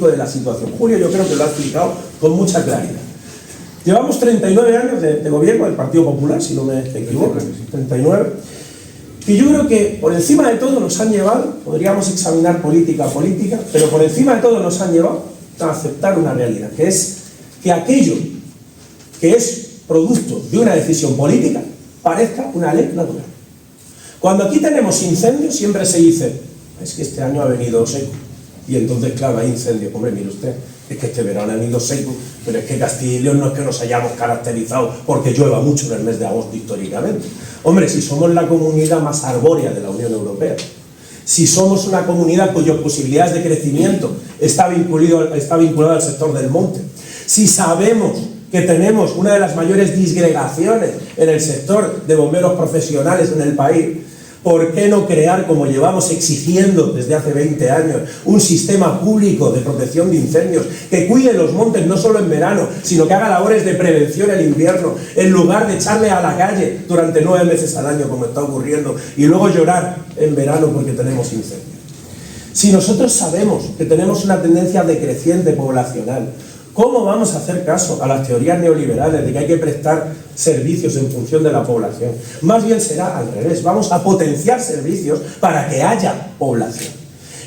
de la situación. Julio yo creo que lo ha explicado con mucha claridad. Llevamos 39 años de gobierno del Partido Popular, si no me equivoco, 39, y yo creo que por encima de todo nos han llevado, podríamos examinar política a política, pero por encima de todo nos han llevado a aceptar una realidad, que es que aquello que es producto de una decisión política parezca una ley natural. Cuando aquí tenemos incendios siempre se dice, es que este año ha venido seco. Y entonces, claro, hay incendios. Hombre, mire usted, es que este verano ha venido seco, pero es que Castilla y León no es que nos hayamos caracterizado porque llueva mucho en el mes de agosto históricamente. Hombre, si somos la comunidad más arbórea de la Unión Europea, si somos una comunidad cuyas posibilidades de crecimiento está vinculado al sector del monte, si sabemos que tenemos una de las mayores disgregaciones en el sector de bomberos profesionales en el país, ¿por qué no crear, como llevamos exigiendo desde hace 20 años, un sistema público de protección de incendios que cuide los montes no solo en verano, sino que haga labores de prevención en invierno, en lugar de echarle a la calle durante 9 meses al año, como está ocurriendo, y luego llorar en verano porque tenemos incendios? Si nosotros sabemos que tenemos una tendencia decreciente poblacional, ¿cómo vamos a hacer caso a las teorías neoliberales de que hay que prestar servicios en función de la población? Más bien será al revés, vamos a potenciar servicios para que haya población.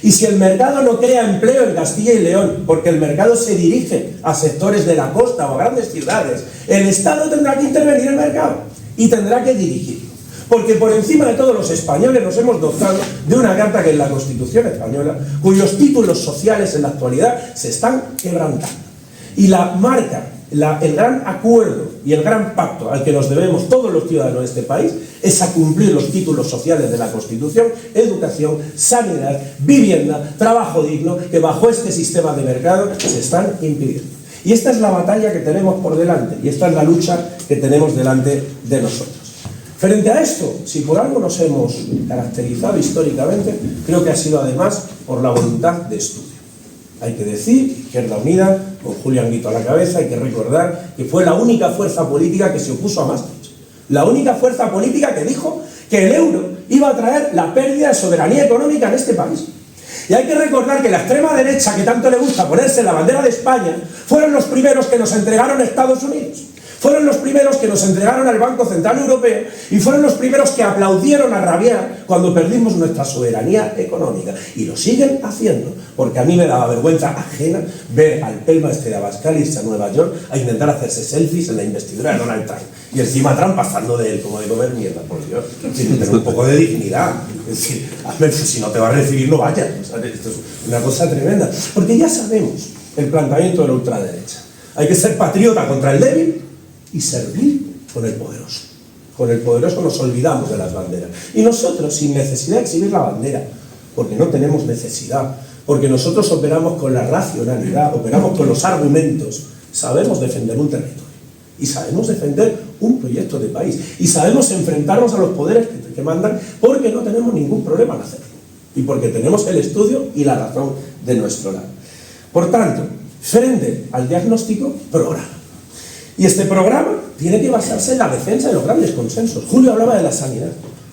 Y si el mercado no crea empleo en Castilla y León, porque el mercado se dirige a sectores de la costa o a grandes ciudades, el Estado tendrá que intervenir en el mercado y tendrá que dirigirlo. Porque por encima de todo los españoles nos hemos dotado de una carta que es la Constitución española, cuyos títulos sociales en la actualidad se están quebrantando. Y la marca, el gran acuerdo y el gran pacto al que nos debemos todos los ciudadanos de este país es a cumplir los títulos sociales de la Constitución: educación, sanidad, vivienda, trabajo digno, que bajo este sistema de mercado se están impidiendo. Y esta es la batalla que tenemos por delante, y esta es la lucha que tenemos delante de nosotros. Frente a esto, si por algo nos hemos caracterizado históricamente, creo que ha sido además por la voluntad de estudio. Hay que decir, Izquierda Unida, con Julio Anguito a la cabeza, hay que recordar que fue la única fuerza política que se opuso a Maastricht. La única fuerza política que dijo que el euro iba a traer la pérdida de soberanía económica en este país. Y hay que recordar que la extrema derecha, que tanto le gusta ponerse la bandera de España, fueron los primeros que nos entregaron a Estados Unidos. Fueron los primeros que nos entregaron al Banco Central Europeo y fueron los primeros que aplaudieron a rabiar cuando perdimos nuestra soberanía económica. Y lo siguen haciendo, porque a mí me daba vergüenza ajena ver al pelma este de Abascal irse a Nueva York a intentar hacerse selfies en la investidura de Donald Trump. Y encima Trump pasando de él como de comer mierda, por Dios. Sin tener un poco de dignidad. Es decir, a ver, si no te va a recibir, no vayas. O sea, esto es una cosa tremenda. Porque ya sabemos el planteamiento de la ultraderecha. Hay que ser patriota contra el débil y servir con el poderoso. Con el poderoso nos olvidamos de las banderas. Y nosotros, sin necesidad de exhibir la bandera, porque no tenemos necesidad, porque nosotros operamos con la racionalidad, operamos con los argumentos, sabemos defender un territorio. Y sabemos defender un proyecto de país. Y sabemos enfrentarnos a los poderes que mandan, porque no tenemos ningún problema en hacerlo. Y porque tenemos el estudio y la razón de nuestro lado. Por tanto, frente al diagnóstico, programa. Y este programa tiene que basarse en la defensa de los grandes consensos. Julio hablaba de la sanidad.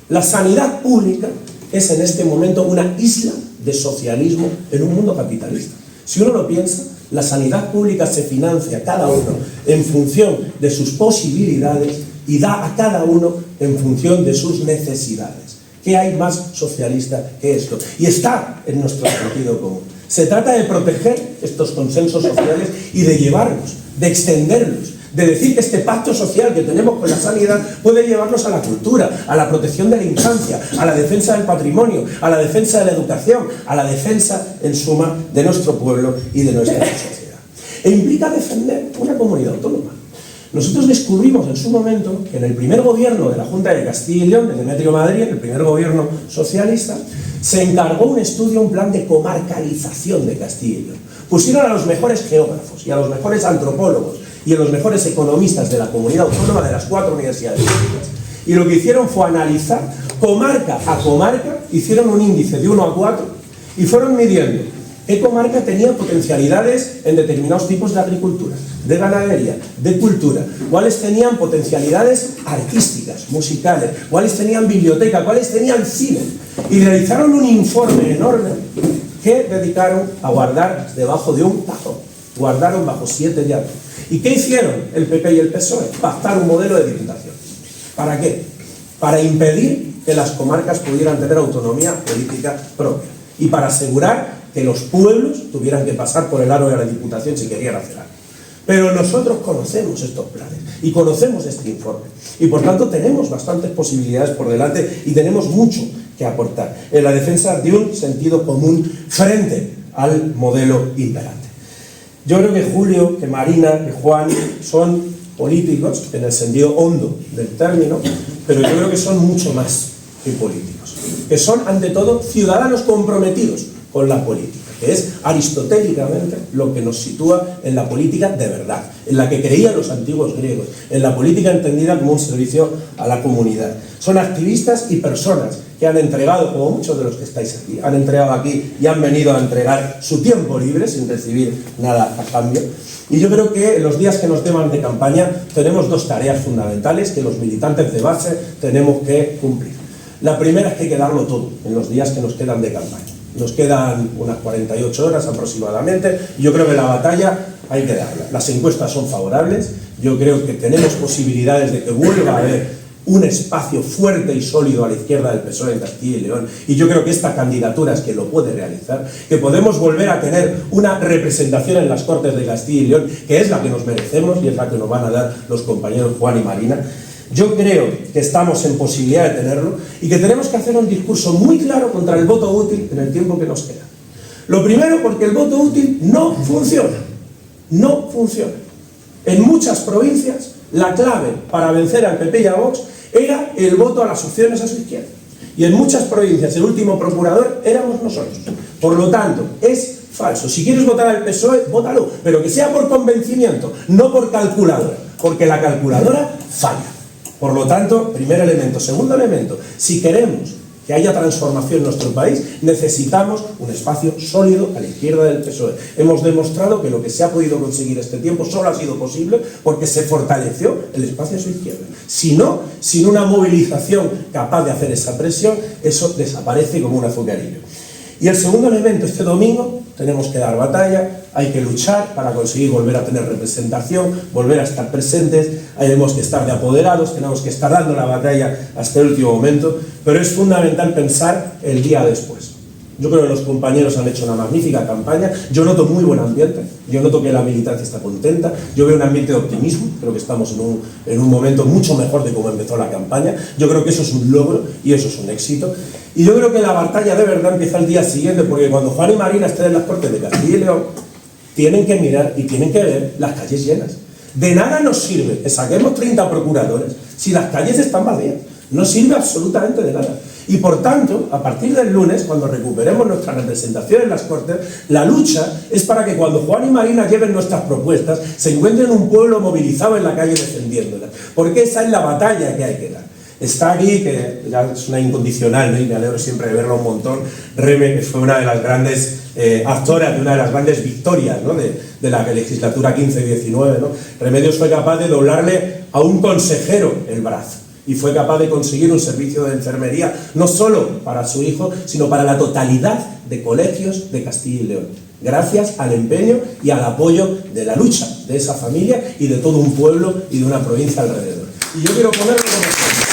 La sanidad pública es en este momento una isla de socialismo en un mundo capitalista. Si uno lo piensa, la sanidad pública se financia cada uno en función de sus posibilidades y da a cada uno en función de sus necesidades. ¿Qué hay más socialista que esto? Y está en nuestro sentido común. Se trata de proteger estos consensos sociales y de llevarlos, de extenderlos, de decir que este pacto social que tenemos con la sanidad puede llevarnos a la cultura, a la protección de la infancia, a la defensa del patrimonio, a la defensa de la educación, a la defensa, en suma, de nuestro pueblo y de nuestra sociedad. E implica defender una comunidad autónoma. Nosotros descubrimos en su momento que en el primer gobierno de la Junta de Castilla y León, de Demetrio Madrid, en el primer gobierno socialista, se encargó un estudio, un plan de comarcalización de Castilla y León. Pusieron a los mejores geógrafos y a los mejores antropólogos y a los mejores economistas de la comunidad autónoma de las 4 universidades públicas. Y lo que hicieron fue analizar comarca a comarca, hicieron un índice de 1 a 4 y fueron midiendo qué comarca tenía potencialidades en determinados tipos de agricultura, de ganadería, de cultura, cuáles tenían potencialidades artísticas, musicales, cuáles tenían biblioteca, cuáles tenían cine. Y realizaron un informe enorme que dedicaron a guardar debajo de un cajón. Guardaron bajo 7 llaves. ¿Y qué hicieron el PP y el PSOE? Pactar un modelo de diputación. ¿Para qué? Para impedir que las comarcas pudieran tener autonomía política propia y para asegurar que los pueblos tuvieran que pasar por el aro de la Diputación si querían hacer algo. Pero nosotros conocemos estos planes y conocemos este informe y por tanto tenemos bastantes posibilidades por delante y tenemos mucho que aportar en la defensa de un sentido común frente al modelo imperante. Yo creo que Julio, que Marina, que Juan son políticos en el sentido hondo del término, pero yo creo que son mucho más que políticos, que son ante todo ciudadanos comprometidos con la política, que es aristotélicamente lo que nos sitúa en la política de verdad, en la que creían los antiguos griegos, en la política entendida como un servicio a la comunidad. Son activistas y personas que han entregado, como muchos de los que estáis aquí, han entregado aquí y han venido a entregar su tiempo libre sin recibir nada a cambio. Y yo creo que en los días que nos quedan de campaña tenemos 2 tareas fundamentales que los militantes de base tenemos que cumplir. La primera es que hay que darlo todo en los días que nos quedan de campaña. Nos quedan unas 48 horas aproximadamente y yo creo que la batalla hay que darla. Las encuestas son favorables, yo creo que tenemos posibilidades de que vuelva a haber un espacio fuerte y sólido a la izquierda del PSOE en Castilla y León y yo creo que esta candidatura es quien lo puede realizar, que podemos volver a tener una representación en las Cortes de Castilla y León que es la que nos merecemos y es la que nos van a dar los compañeros Juan y Marina. Yo creo que estamos en posibilidad de tenerlo y que tenemos que hacer un discurso muy claro contra el voto útil en el tiempo que nos queda. Lo primero porque el voto útil no funciona. No funciona. En muchas provincias la clave para vencer al PP y a Vox era el voto a las opciones a su izquierda. Y en muchas provincias el último procurador éramos nosotros. Por lo tanto, es falso. Si quieres votar al PSOE, vótalo, pero que sea por convencimiento, no por calculadora, porque la calculadora falla. Por lo tanto, primer elemento. Segundo elemento, si queremos que haya transformación en nuestro país, necesitamos un espacio sólido a la izquierda del PSOE. Hemos demostrado que lo que se ha podido conseguir este tiempo solo ha sido posible porque se fortaleció el espacio a su izquierda. Si no, sin una movilización capaz de hacer esa presión, eso desaparece como un azucarillo. Y el segundo elemento, este domingo tenemos que dar batalla, hay que luchar para conseguir volver a tener representación, volver a estar presentes, tenemos que estar de apoderados, tenemos que estar dando la batalla hasta el último momento, pero es fundamental pensar el día después. Yo creo que los compañeros han hecho una magnífica campaña, yo noto muy buen ambiente, yo noto que la militancia está contenta, yo veo un ambiente de optimismo, creo que estamos en un momento mucho mejor de cómo empezó la campaña, yo creo que eso es un logro y eso es un éxito, y yo creo que la batalla de verdad empieza el día siguiente, porque cuando Juan y Marina estén en las Cortes de Castilla y León, tienen que mirar y tienen que ver las calles llenas. De nada nos sirve que saquemos 30 procuradores si las calles están vacías, no sirve absolutamente de nada. Y por tanto, a partir del lunes, cuando recuperemos nuestra representación en las Cortes, la lucha es para que cuando Juan y Marina lleven nuestras propuestas, se encuentren un pueblo movilizado en la calle defendiéndolas. Porque esa es la batalla que hay que dar. Está aquí, que ya es una incondicional, ¿no? Y me alegro siempre de verlo un montón, Reme, que fue una de las grandes actoras de una de las grandes victorias, ¿no? de la legislatura 15-19, ¿no? Remedios fue capaz de doblarle a un consejero el brazo. Y fue capaz de conseguir un servicio de enfermería, no solo para su hijo, sino para la totalidad de colegios de Castilla y León. Gracias al empeño y al apoyo de la lucha de esa familia y de todo un pueblo y de una provincia alrededor. Y yo quiero ponerlo como ejemplo.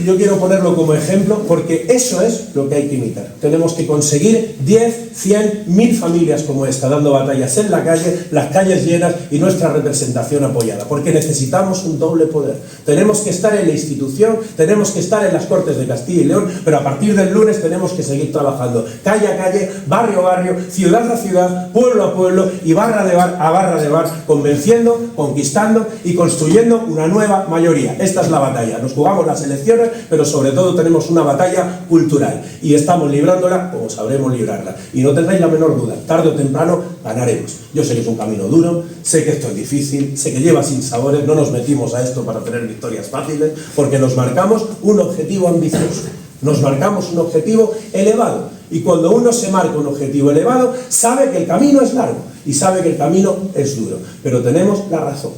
y yo quiero ponerlo como ejemplo porque eso es lo que hay que imitar. Tenemos que conseguir 10, 100, 1000 familias como esta, dando batallas en la calle, las calles llenas y nuestra representación apoyada, porque necesitamos un doble poder. Tenemos que estar en la institución, tenemos que estar en las Cortes de Castilla y León, pero a partir del lunes tenemos que seguir trabajando calle a calle, barrio a barrio, ciudad a ciudad, pueblo a pueblo y barra de bar a barra de bar, convenciendo, conquistando y construyendo una nueva mayoría. Esta es la batalla. Nos jugamos las elecciones, pero sobre todo tenemos una batalla cultural y estamos librándola como sabremos librarla. Y no tendréis la menor duda, tarde o temprano ganaremos. Yo sé que es un camino duro, sé que esto es difícil, sé que lleva sinsabores, no nos metimos a esto para tener victorias fáciles, porque nos marcamos un objetivo ambicioso, nos marcamos un objetivo elevado. Y cuando uno se marca un objetivo elevado, sabe que el camino es largo y sabe que el camino es duro, pero tenemos la razón.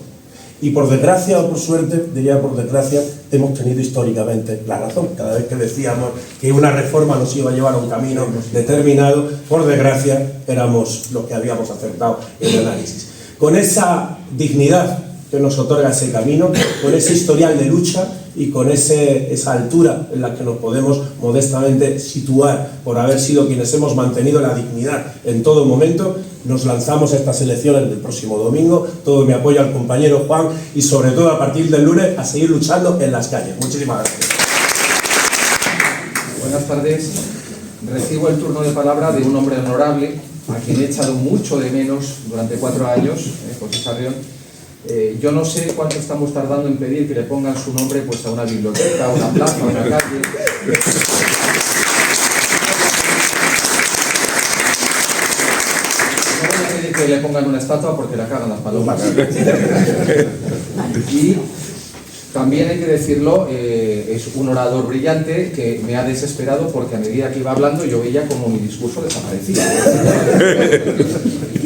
Y por desgracia o por suerte, diría por desgracia, hemos tenido históricamente la razón. Cada vez que decíamos que una reforma nos iba a llevar a un camino determinado, por desgracia éramos los que habíamos acertado en el análisis. Con esa dignidad que nos otorga ese camino, con ese historial de lucha y con esa altura en la que nos podemos modestamente situar por haber sido quienes hemos mantenido la dignidad en todo momento, nos lanzamos a estas elecciones del próximo domingo. Todo mi apoyo al compañero Juan y sobre todo a partir del lunes a seguir luchando en las calles. Muchísimas gracias. Buenas tardes. Recibo el turno de palabra de un hombre honorable a quien he echado mucho de menos durante 4 años, José Sarrión. Yo no sé cuánto estamos tardando en pedir que le pongan su nombre pues, a una biblioteca, a una plaza, a una calle. No voy a pedir que le pongan una estatua porque la cagan las palomas. Y también hay que decirlo, es un orador brillante que me ha desesperado porque a medida que iba hablando yo veía como mi discurso desaparecía.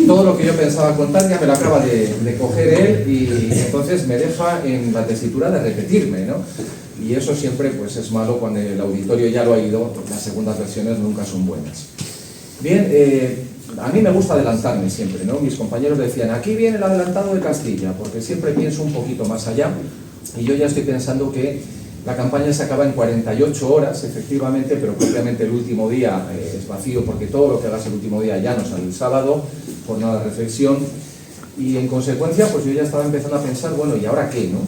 Todo lo que yo pensaba contar ya me lo acaba de coger él y entonces me deja en la tesitura de repetirme, ¿no? Y eso siempre pues, es malo cuando el auditorio ya lo ha oído, porque las segundas versiones nunca son buenas. Bien, a mí me gusta adelantarme siempre, ¿no? Mis compañeros decían, aquí viene el adelantado de Castilla, porque siempre pienso un poquito más allá y yo ya estoy pensando que la campaña se acaba en 48 horas, efectivamente, pero propiamente el último día es vacío porque todo lo que hagas el último día ya no sale el sábado, jornada de reflexión, y en consecuencia pues yo ya estaba empezando a pensar, bueno, ¿y ahora qué, no?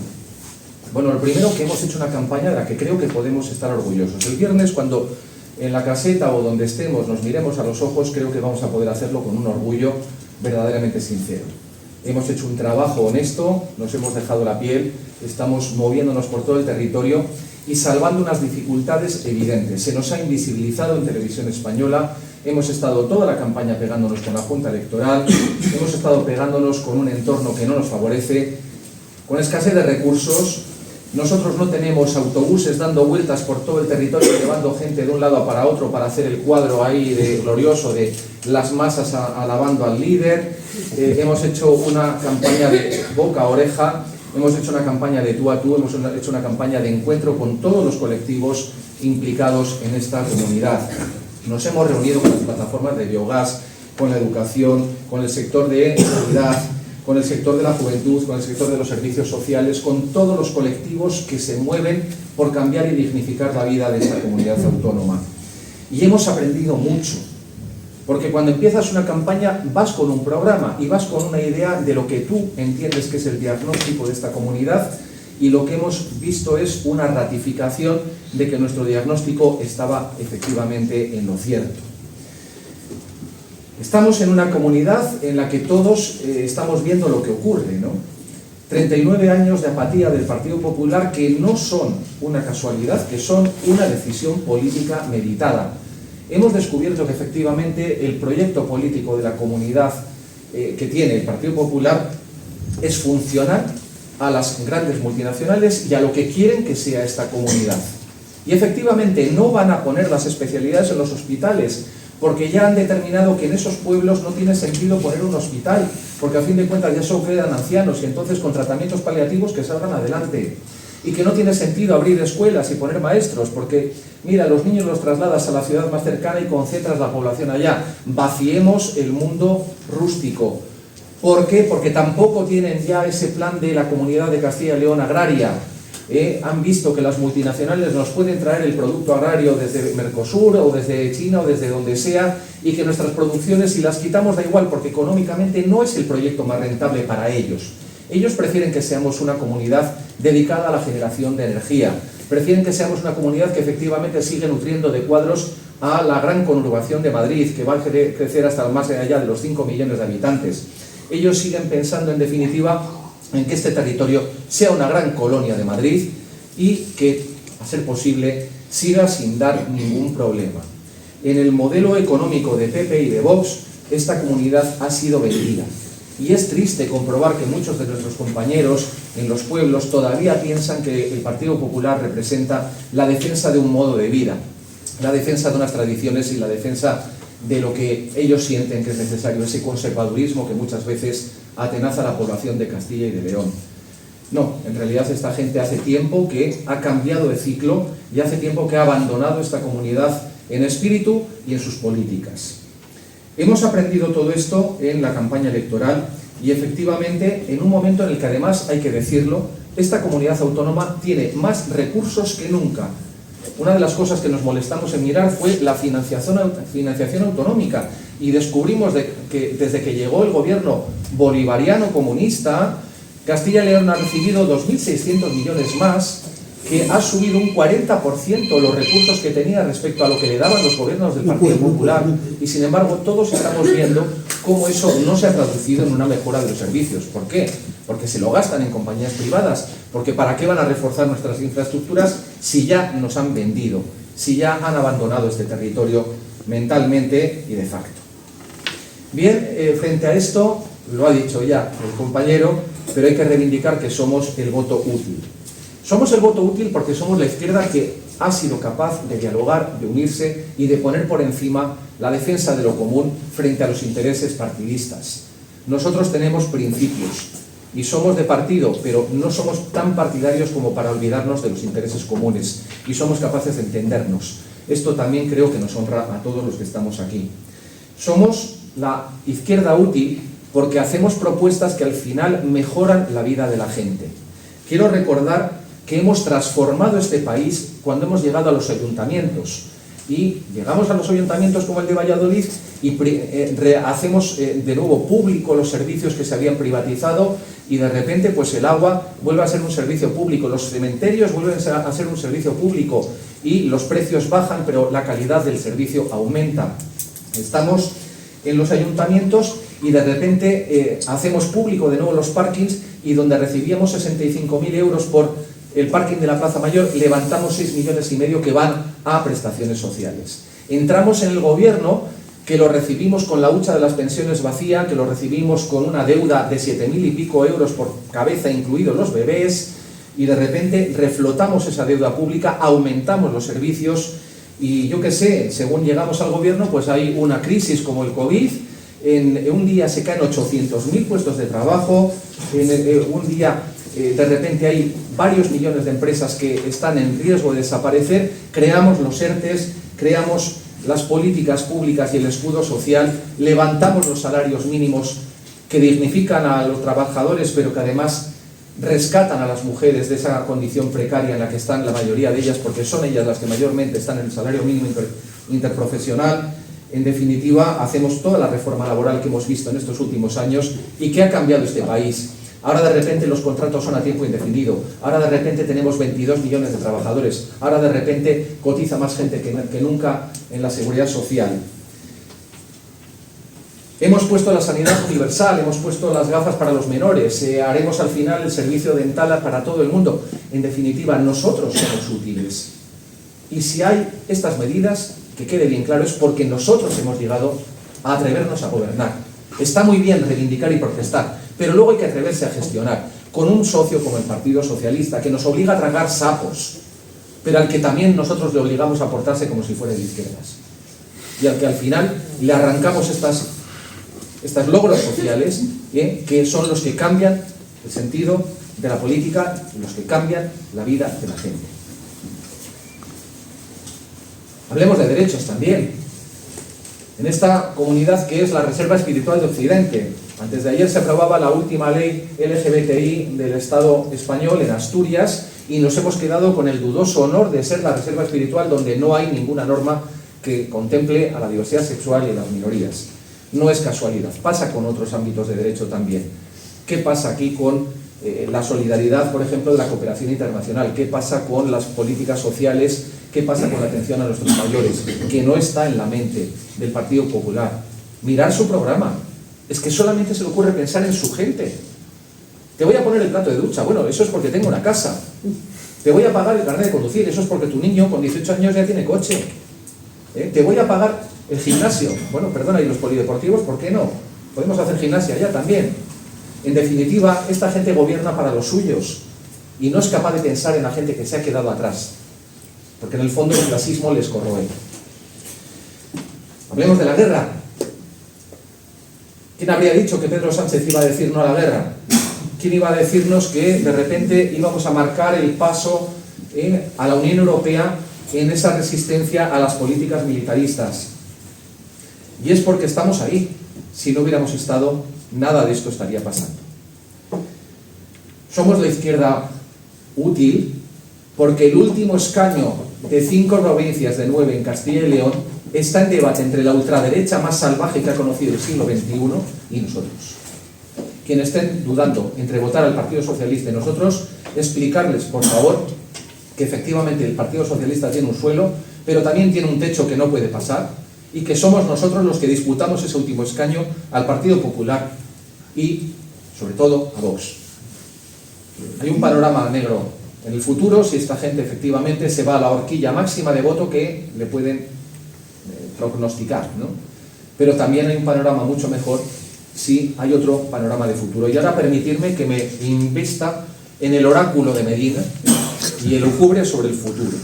Bueno, lo primero, que hemos hecho una campaña de la que creo que podemos estar orgullosos. El viernes, cuando en la caseta o donde estemos nos miremos a los ojos, creo que vamos a poder hacerlo con un orgullo verdaderamente sincero. Hemos hecho un trabajo honesto, nos hemos dejado la piel, estamos moviéndonos por todo el territorio y salvando unas dificultades evidentes. Se nos ha invisibilizado en Televisión Española, hemos estado toda la campaña pegándonos con la Junta Electoral, hemos estado pegándonos con un entorno que no nos favorece, con escasez de recursos. Nosotros no tenemos autobuses dando vueltas por todo el territorio llevando gente de un lado para otro para hacer el cuadro ahí glorioso de las masas alabando al líder. Hemos hecho una campaña de boca a oreja, hemos hecho una campaña de tú a tú, hemos hecho una campaña de encuentro con todos los colectivos implicados en esta comunidad. Nos hemos reunido con las plataformas de biogás, con la educación, con el sector de sanidad, con el sector de la juventud, con el sector de los servicios sociales, con todos los colectivos que se mueven por cambiar y dignificar la vida de esta comunidad autónoma. Y hemos aprendido mucho, porque cuando empiezas una campaña vas con un programa y vas con una idea de lo que tú entiendes que es el diagnóstico de esta comunidad, y lo que hemos visto es una ratificación de que nuestro diagnóstico estaba efectivamente en lo cierto. Estamos en una comunidad en la que todos estamos viendo lo que ocurre, ¿no? 39 años de apatía del Partido Popular que no son una casualidad, que son una decisión política meditada. Hemos descubierto que efectivamente el proyecto político de la comunidad que tiene el Partido Popular es funcional a las grandes multinacionales y a lo que quieren que sea esta comunidad. Y efectivamente no van a poner las especialidades en los hospitales, porque ya han determinado que en esos pueblos no tiene sentido poner un hospital, porque a fin de cuentas ya solo quedan ancianos y entonces con tratamientos paliativos que salgan adelante. Y que no tiene sentido abrir escuelas y poner maestros, porque, mira, los niños los trasladas a la ciudad más cercana y concentras la población allá. Vaciemos el mundo rústico. ¿Por qué? Porque tampoco tienen ya ese plan de la Comunidad de Castilla y León agraria. han visto que las multinacionales nos pueden traer el producto agrario desde Mercosur o desde China o desde donde sea, y que nuestras producciones, si las quitamos, da igual, porque económicamente no es el proyecto más rentable para ellos. Ellos prefieren que seamos una comunidad dedicada a la generación de energía, prefieren que seamos una comunidad que efectivamente sigue nutriendo de cuadros a la gran conurbación de Madrid, que va a crecer hasta más allá de los 5 millones de habitantes. Ellos siguen pensando, en definitiva, en que este territorio sea una gran colonia de Madrid y que, a ser posible, siga sin dar ningún problema. En el modelo económico de PP y de Vox, esta comunidad ha sido vendida. Y es triste comprobar que muchos de nuestros compañeros en los pueblos todavía piensan que el Partido Popular representa la defensa de un modo de vida, la defensa de unas tradiciones y la defensa de lo que ellos sienten que es necesario, ese conservadurismo que muchas veces atenaza a la población de Castilla y de León. No, en realidad esta gente hace tiempo que ha cambiado de ciclo y hace tiempo que ha abandonado esta comunidad en espíritu y en sus políticas. Hemos aprendido todo esto en la campaña electoral y efectivamente en un momento en el que, además, hay que decirlo, esta comunidad autónoma tiene más recursos que nunca. Una de las cosas que nos molestamos en mirar fue la financiación autonómica, y descubrimos que desde que llegó el gobierno bolivariano comunista, Castilla y León ha recibido 2.600 millones más, que ha subido un 40% los recursos que tenía respecto a lo que le daban los gobiernos del Partido Popular, y sin embargo todos estamos viendo cómo eso no se ha traducido en una mejora de los servicios. ¿Por qué? Porque se lo gastan en compañías privadas, porque ¿para qué van a reforzar nuestras infraestructuras si ya nos han vendido, si ya han abandonado este territorio mentalmente y de facto? Bien, frente a esto, lo ha dicho ya el compañero, pero hay que reivindicar que somos el voto útil. Somos el voto útil porque somos la izquierda que ha sido capaz de dialogar, de unirse y de poner por encima la defensa de lo común frente a los intereses partidistas. Nosotros tenemos principios y somos de partido, pero no somos tan partidarios como para olvidarnos de los intereses comunes, y somos capaces de entendernos. Esto también creo que nos honra a todos los que estamos aquí. Somos la izquierda útil porque hacemos propuestas que al final mejoran la vida de la gente. Quiero recordar que hemos transformado este país cuando hemos llegado a los ayuntamientos. Y llegamos a los ayuntamientos como el de Valladolid y hacemos de nuevo público los servicios que se habían privatizado, y de repente pues el agua vuelve a ser un servicio público, los cementerios vuelven a ser un servicio público y los precios bajan, pero la calidad del servicio aumenta. Estamos en los ayuntamientos y de repente hacemos público de nuevo los parkings, y donde recibíamos 65.000 euros por el parking de la Plaza Mayor, levantamos 6,5 millones que van a prestaciones sociales. Entramos en el gobierno, que lo recibimos con la hucha de las pensiones vacía, que lo recibimos con una deuda de 7.000 y pico euros por cabeza, incluidos los bebés, y de repente reflotamos esa deuda pública, aumentamos los servicios, y yo qué sé, según llegamos al gobierno, pues hay una crisis como el COVID, en un día se caen 800.000 puestos de trabajo, en un día de repente hay varios millones de empresas que están en riesgo de desaparecer, creamos los ERTEs, creamos las políticas públicas y el escudo social, levantamos los salarios mínimos que dignifican a los trabajadores, pero que además rescatan a las mujeres de esa condición precaria en la que están la mayoría de ellas, porque son ellas las que mayormente están en el salario mínimo interprofesional. En definitiva, hacemos toda la reforma laboral que hemos visto en estos últimos años y que ha cambiado este país. Ahora de repente los contratos son a tiempo indefinido, ahora de repente tenemos 22 millones de trabajadores, ahora de repente cotiza más gente que nunca en la seguridad social. Hemos puesto la sanidad universal, hemos puesto las gafas para los menores, haremos al final el servicio dental para todo el mundo. En definitiva, nosotros somos útiles. Y si hay estas medidas, que quede bien claro, es porque nosotros hemos llegado a atrevernos a gobernar. Está muy bien reivindicar y protestar, pero luego hay que atreverse a gestionar con un socio como el Partido Socialista, que nos obliga a tragar sapos, pero al que también nosotros le obligamos a portarse como si fuera de izquierdas. Y al que al final le arrancamos estos logros sociales, que son los que cambian el sentido de la política y los que cambian la vida de la gente. Hablemos de derechos también. En esta comunidad que es la reserva espiritual de Occidente, Antes de ayer se aprobaba la última ley LGBTI del Estado español en Asturias y nos hemos quedado con el dudoso honor de ser la reserva espiritual donde no hay ninguna norma que contemple a la diversidad sexual y a las minorías. No es casualidad, pasa con otros ámbitos de derecho también. ¿Qué pasa aquí con la solidaridad, por ejemplo, de la cooperación internacional? ¿Qué pasa con las políticas sociales? ¿Qué pasa con la atención a nuestros mayores? Que no está en la mente del Partido Popular. Mirar su programa. Es que solamente se le ocurre pensar en su gente. Te voy a poner el plato de ducha. Bueno, eso es porque tengo una casa. Te voy a pagar el carnet de conducir. Eso es porque tu niño con 18 años ya tiene coche. Te voy a pagar el gimnasio. Bueno, perdona, ¿y los polideportivos? ¿Por qué no? Podemos hacer gimnasia ya también. En definitiva, esta gente gobierna para los suyos y no es capaz de pensar en la gente que se ha quedado atrás. Porque en el fondo el clasismo les corroe. Hablemos de la guerra. ¿Quién habría dicho que Pedro Sánchez iba a decir no a la guerra? ¿Quién iba a decirnos que de repente íbamos a marcar el paso a la Unión Europea en esa resistencia a las políticas militaristas? Y es porque estamos ahí. Si no hubiéramos estado, nada de esto estaría pasando. Somos la izquierda útil porque el último escaño de 5 provincias de 9 en Castilla y León está en debate entre la ultraderecha más salvaje que ha conocido el siglo XXI y nosotros. Quienes estén dudando entre votar al Partido Socialista y nosotros, explicarles, por favor, que efectivamente el Partido Socialista tiene un suelo, pero también tiene un techo que no puede pasar, y que somos nosotros los que disputamos ese último escaño al Partido Popular y, sobre todo, a Vox. Hay un panorama negro en el futuro si esta gente efectivamente se va a la horquilla máxima de voto que le pueden prognosticar, ¿no? Pero también hay un panorama mucho mejor si hay otro panorama de futuro. Y ahora permitirme que me invista en el oráculo de Medina y elucubre sobre el futuro.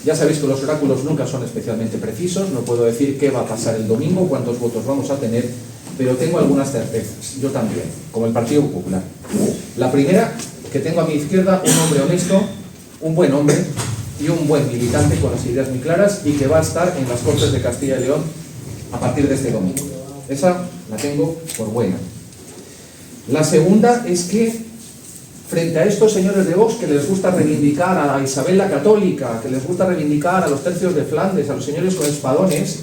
Ya sabéis que los oráculos nunca son especialmente precisos, no puedo decir qué va a pasar el domingo, cuántos votos vamos a tener, pero tengo algunas certezas, yo también, como el Partido Popular. La primera, que tengo a mi izquierda un hombre honesto, un buen hombre y un buen militante con las ideas muy claras y que va a estar en las Cortes de Castilla y León a partir de este domingo. Esa la tengo por buena. La segunda es que frente a estos señores de Vox que les gusta reivindicar a Isabel la Católica, que les gusta reivindicar a los tercios de Flandes, a los señores con espadones,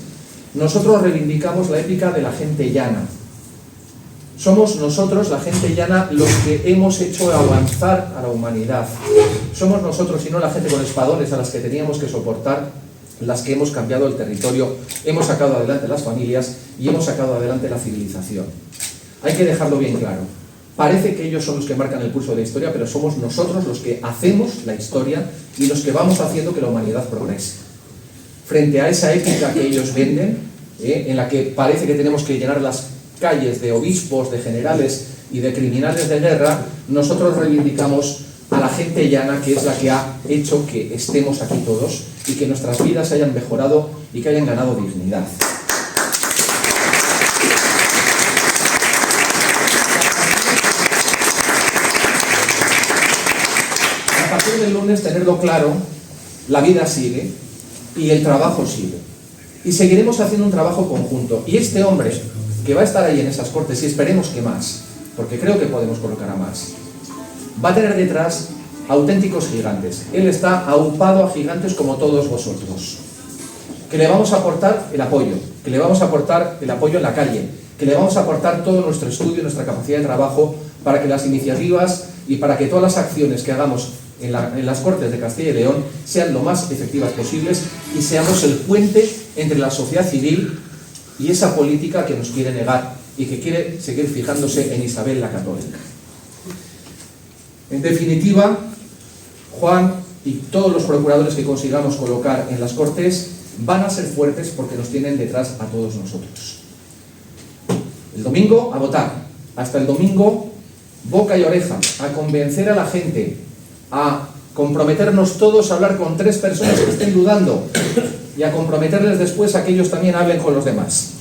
nosotros reivindicamos la épica de la gente llana. Somos nosotros, la gente llana, los que hemos hecho avanzar a la humanidad. Somos nosotros y no la gente con espadones a las que teníamos que soportar, las que hemos cambiado el territorio, hemos sacado adelante las familias y hemos sacado adelante la civilización. Hay que dejarlo bien claro. Parece que ellos son los que marcan el curso de la historia, pero somos nosotros los que hacemos la historia y los que vamos haciendo que la humanidad progrese. Frente a esa épica que ellos venden, en la que parece que tenemos que llenar las calles de obispos, de generales y de criminales de guerra, nosotros reivindicamos a la gente llana, que es la que ha hecho que estemos aquí todos y que nuestras vidas hayan mejorado y que hayan ganado dignidad. A partir del lunes, tenerlo claro, la vida sigue y el trabajo sigue. Y seguiremos haciendo un trabajo conjunto. Y este hombre que va a estar ahí en esas Cortes, y esperemos que más, porque creo que podemos colocar a más, va a tener detrás auténticos gigantes. Él está aupado a gigantes como todos vosotros, que le vamos a aportar el apoyo, que le vamos a aportar el apoyo en la calle, que le vamos a aportar todo nuestro estudio, nuestra capacidad de trabajo, para que las iniciativas y para que todas las acciones que hagamos en las Cortes de Castilla y León sean lo más efectivas posibles y seamos el puente entre la sociedad civil y esa política que nos quiere negar y que quiere seguir fijándose en Isabel la Católica. En definitiva, Juan y todos los procuradores que consigamos colocar en las Cortes van a ser fuertes porque nos tienen detrás a todos nosotros. El domingo a votar, hasta el domingo boca y oreja, a convencer a la gente, a comprometernos todos a hablar con 3 personas que estén dudando y a comprometerles después a que ellos también hablen con los demás.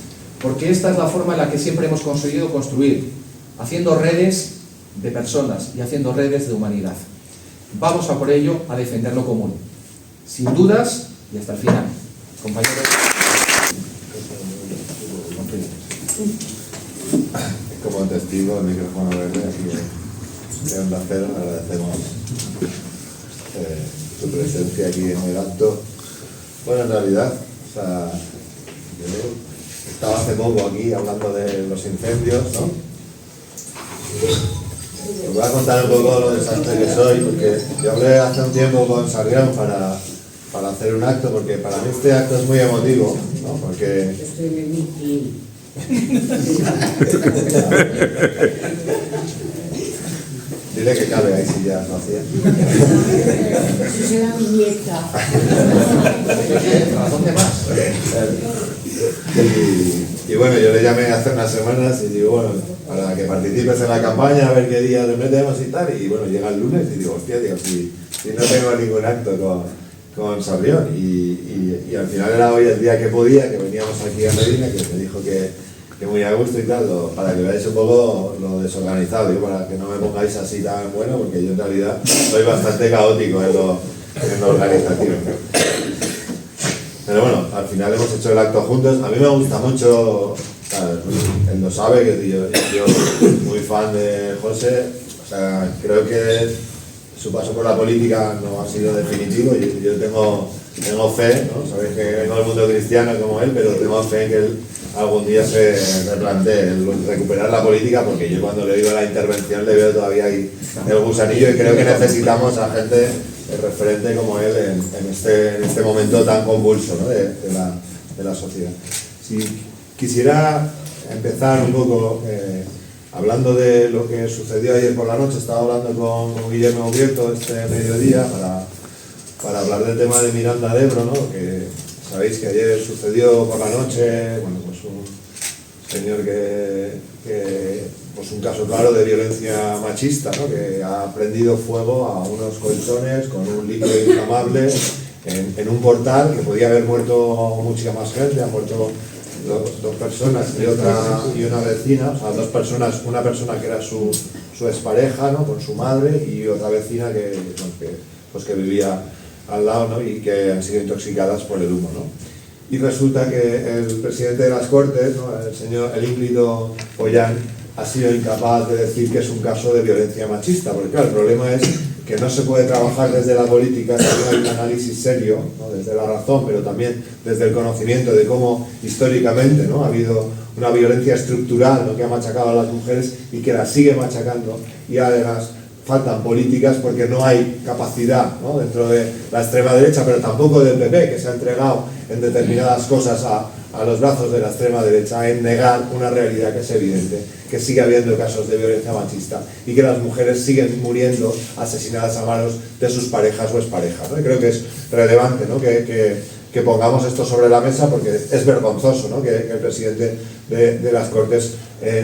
Porque esta es la forma en la que siempre hemos conseguido construir, haciendo redes de personas y haciendo redes de humanidad. Vamos a por ello, a defender lo común. Sin dudas y hasta el final. Compañeros. Como como testigo el micrófono verde aquí en Onda Cero. Agradecemos tu presencia aquí en el acto. Bueno, en realidad, o sea, yo estaba hace poco aquí hablando de los incendios, ¿no? Os voy a contar un poco lo desastre que soy, porque yo hablé hace un tiempo con Sarrión para hacer un acto, porque para mí este acto es muy emotivo, ¿no? Porque... Dile que cabe ahí si ya lo hacía. Eso será mi nieta. ¿Dónde más? Y bueno, yo le llamé hace unas semanas y digo, bueno, para que participes en la campaña, a ver qué día le metemos y tal. Y bueno, llega el lunes y digo, hostia, digo, si no tengo ningún acto con Sarrión. Y al final era hoy el día que podía, que veníamos aquí a Medina, que me dijo que muy a gusto y tal, para que veáis un poco lo desorganizado, digo, para que no me pongáis así tan bueno, porque yo en realidad soy bastante caótico en lo organizativo, ¿no? Pero bueno, al final hemos hecho el acto juntos. A mí me gusta mucho, él lo sabe, que yo muy fan de José, o sea, creo que su paso por la política no ha sido definitivo. Yo tengo fe, ¿no? Sabéis que vengo del mundo cristiano como él, pero tengo fe en que él algún día se replantee recuperar la política, porque yo cuando le oigo la intervención le veo todavía ahí el gusanillo, y creo que necesitamos a gente referente como él en este momento tan convulso, ¿no? de la sociedad. Si quisiera empezar un poco hablando de lo que sucedió ayer por la noche. Estaba hablando con Guillermo Ubierto este mediodía para hablar del tema de Miranda de Ebro, ¿no? Que sabéis que ayer sucedió por la noche, bueno, pues un señor pues un caso claro de violencia machista, ¿no? Que ha prendido fuego a unos colchones con un líquido inflamable en un portal, que podía haber muerto mucha más gente. Han muerto dos personas y una vecina, o sea, dos personas, una persona que era su expareja, ¿no? Con su madre, y otra vecina que vivía al lado, ¿no? Y que han sido intoxicadas por el humo, ¿no? Y resulta que el presidente de las Cortes, ¿no? El Ínclito Ollán, ha sido incapaz de decir que es un caso de violencia machista, porque claro, el problema es que no se puede trabajar desde la política si no hay un análisis serio, ¿no? Desde la razón, pero también desde el conocimiento de cómo históricamente, ¿no? Ha habido una violencia estructural, ¿no? Que ha machacado a las mujeres y que las sigue machacando, y además faltan políticas porque no hay capacidad, ¿no? Dentro de la extrema derecha, pero tampoco del PP, que se ha entregado en determinadas cosas a los brazos de la extrema derecha, en negar una realidad que es evidente, que sigue habiendo casos de violencia machista y que las mujeres siguen muriendo asesinadas a manos de sus parejas o exparejas, ¿no? Y creo que es relevante, ¿no? que pongamos esto sobre la mesa, porque es vergonzoso, ¿no? Que el presidente de las Cortes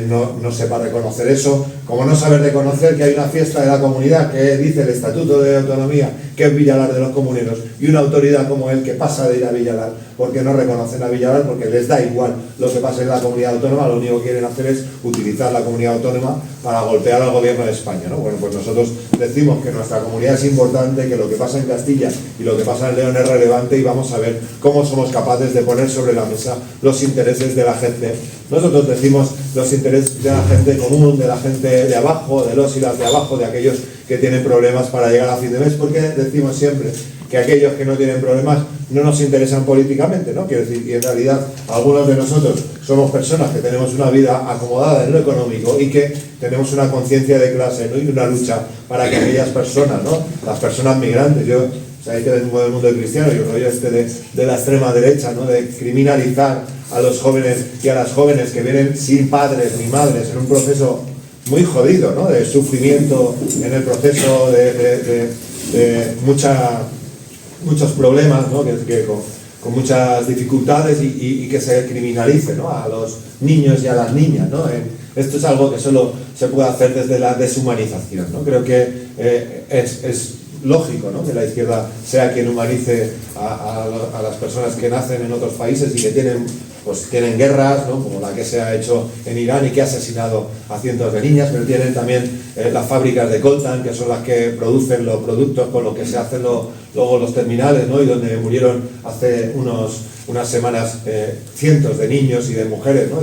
no sepa reconocer eso, como no sabe reconocer que hay una fiesta de la comunidad que dice el Estatuto de Autonomía, que es Villalar de los Comuneros, y una autoridad como él que pasa de ir a Villalar porque no reconocen a Villalar, porque les da igual lo que pase en la comunidad autónoma. Lo único que quieren hacer es utilizar la comunidad autónoma para golpear al gobierno de España, ¿no? Bueno, pues nosotros decimos que nuestra comunidad es importante, que lo que pasa en Castilla y lo que pasa en León es relevante, y vamos a ver cómo somos capaces de poner sobre la mesa los intereses de la gente. Nosotros decimos los intereses de la gente común, de la gente de abajo, de los y las de abajo, de aquellos que tienen problemas para llegar a fin de mes, porque decimos siempre que aquellos que no tienen problemas no nos interesan políticamente, ¿no? Quiero decir, y en realidad algunos de nosotros somos personas que tenemos una vida acomodada en lo económico y que tenemos una conciencia de clase, ¿no? Y una lucha para que aquellas personas, ¿no? Las personas migrantes, yo sabéis que vengo del mundo cristiano, y el rollo de la extrema derecha, ¿no? De criminalizar a los jóvenes y a las jóvenes que vienen sin padres ni madres en un proceso muy jodido, ¿no? De sufrimiento en el proceso, de muchos problemas, ¿no? Con muchas dificultades, y que se criminalice, ¿no? A los niños y a las niñas, ¿no? Esto es algo que solo se puede hacer desde la deshumanización, ¿no? Creo que es lógico, ¿no? Que la izquierda sea quien humanice a las personas que nacen en otros países y que tienen guerras, ¿no? Como la que se ha hecho en Irán y que ha asesinado a cientos de niñas, pero tienen también las fábricas de coltan, que son las que producen los productos con los que se hacen luego los terminales, ¿no? Y donde murieron hace unas semanas cientos de niños y de mujeres, ¿no?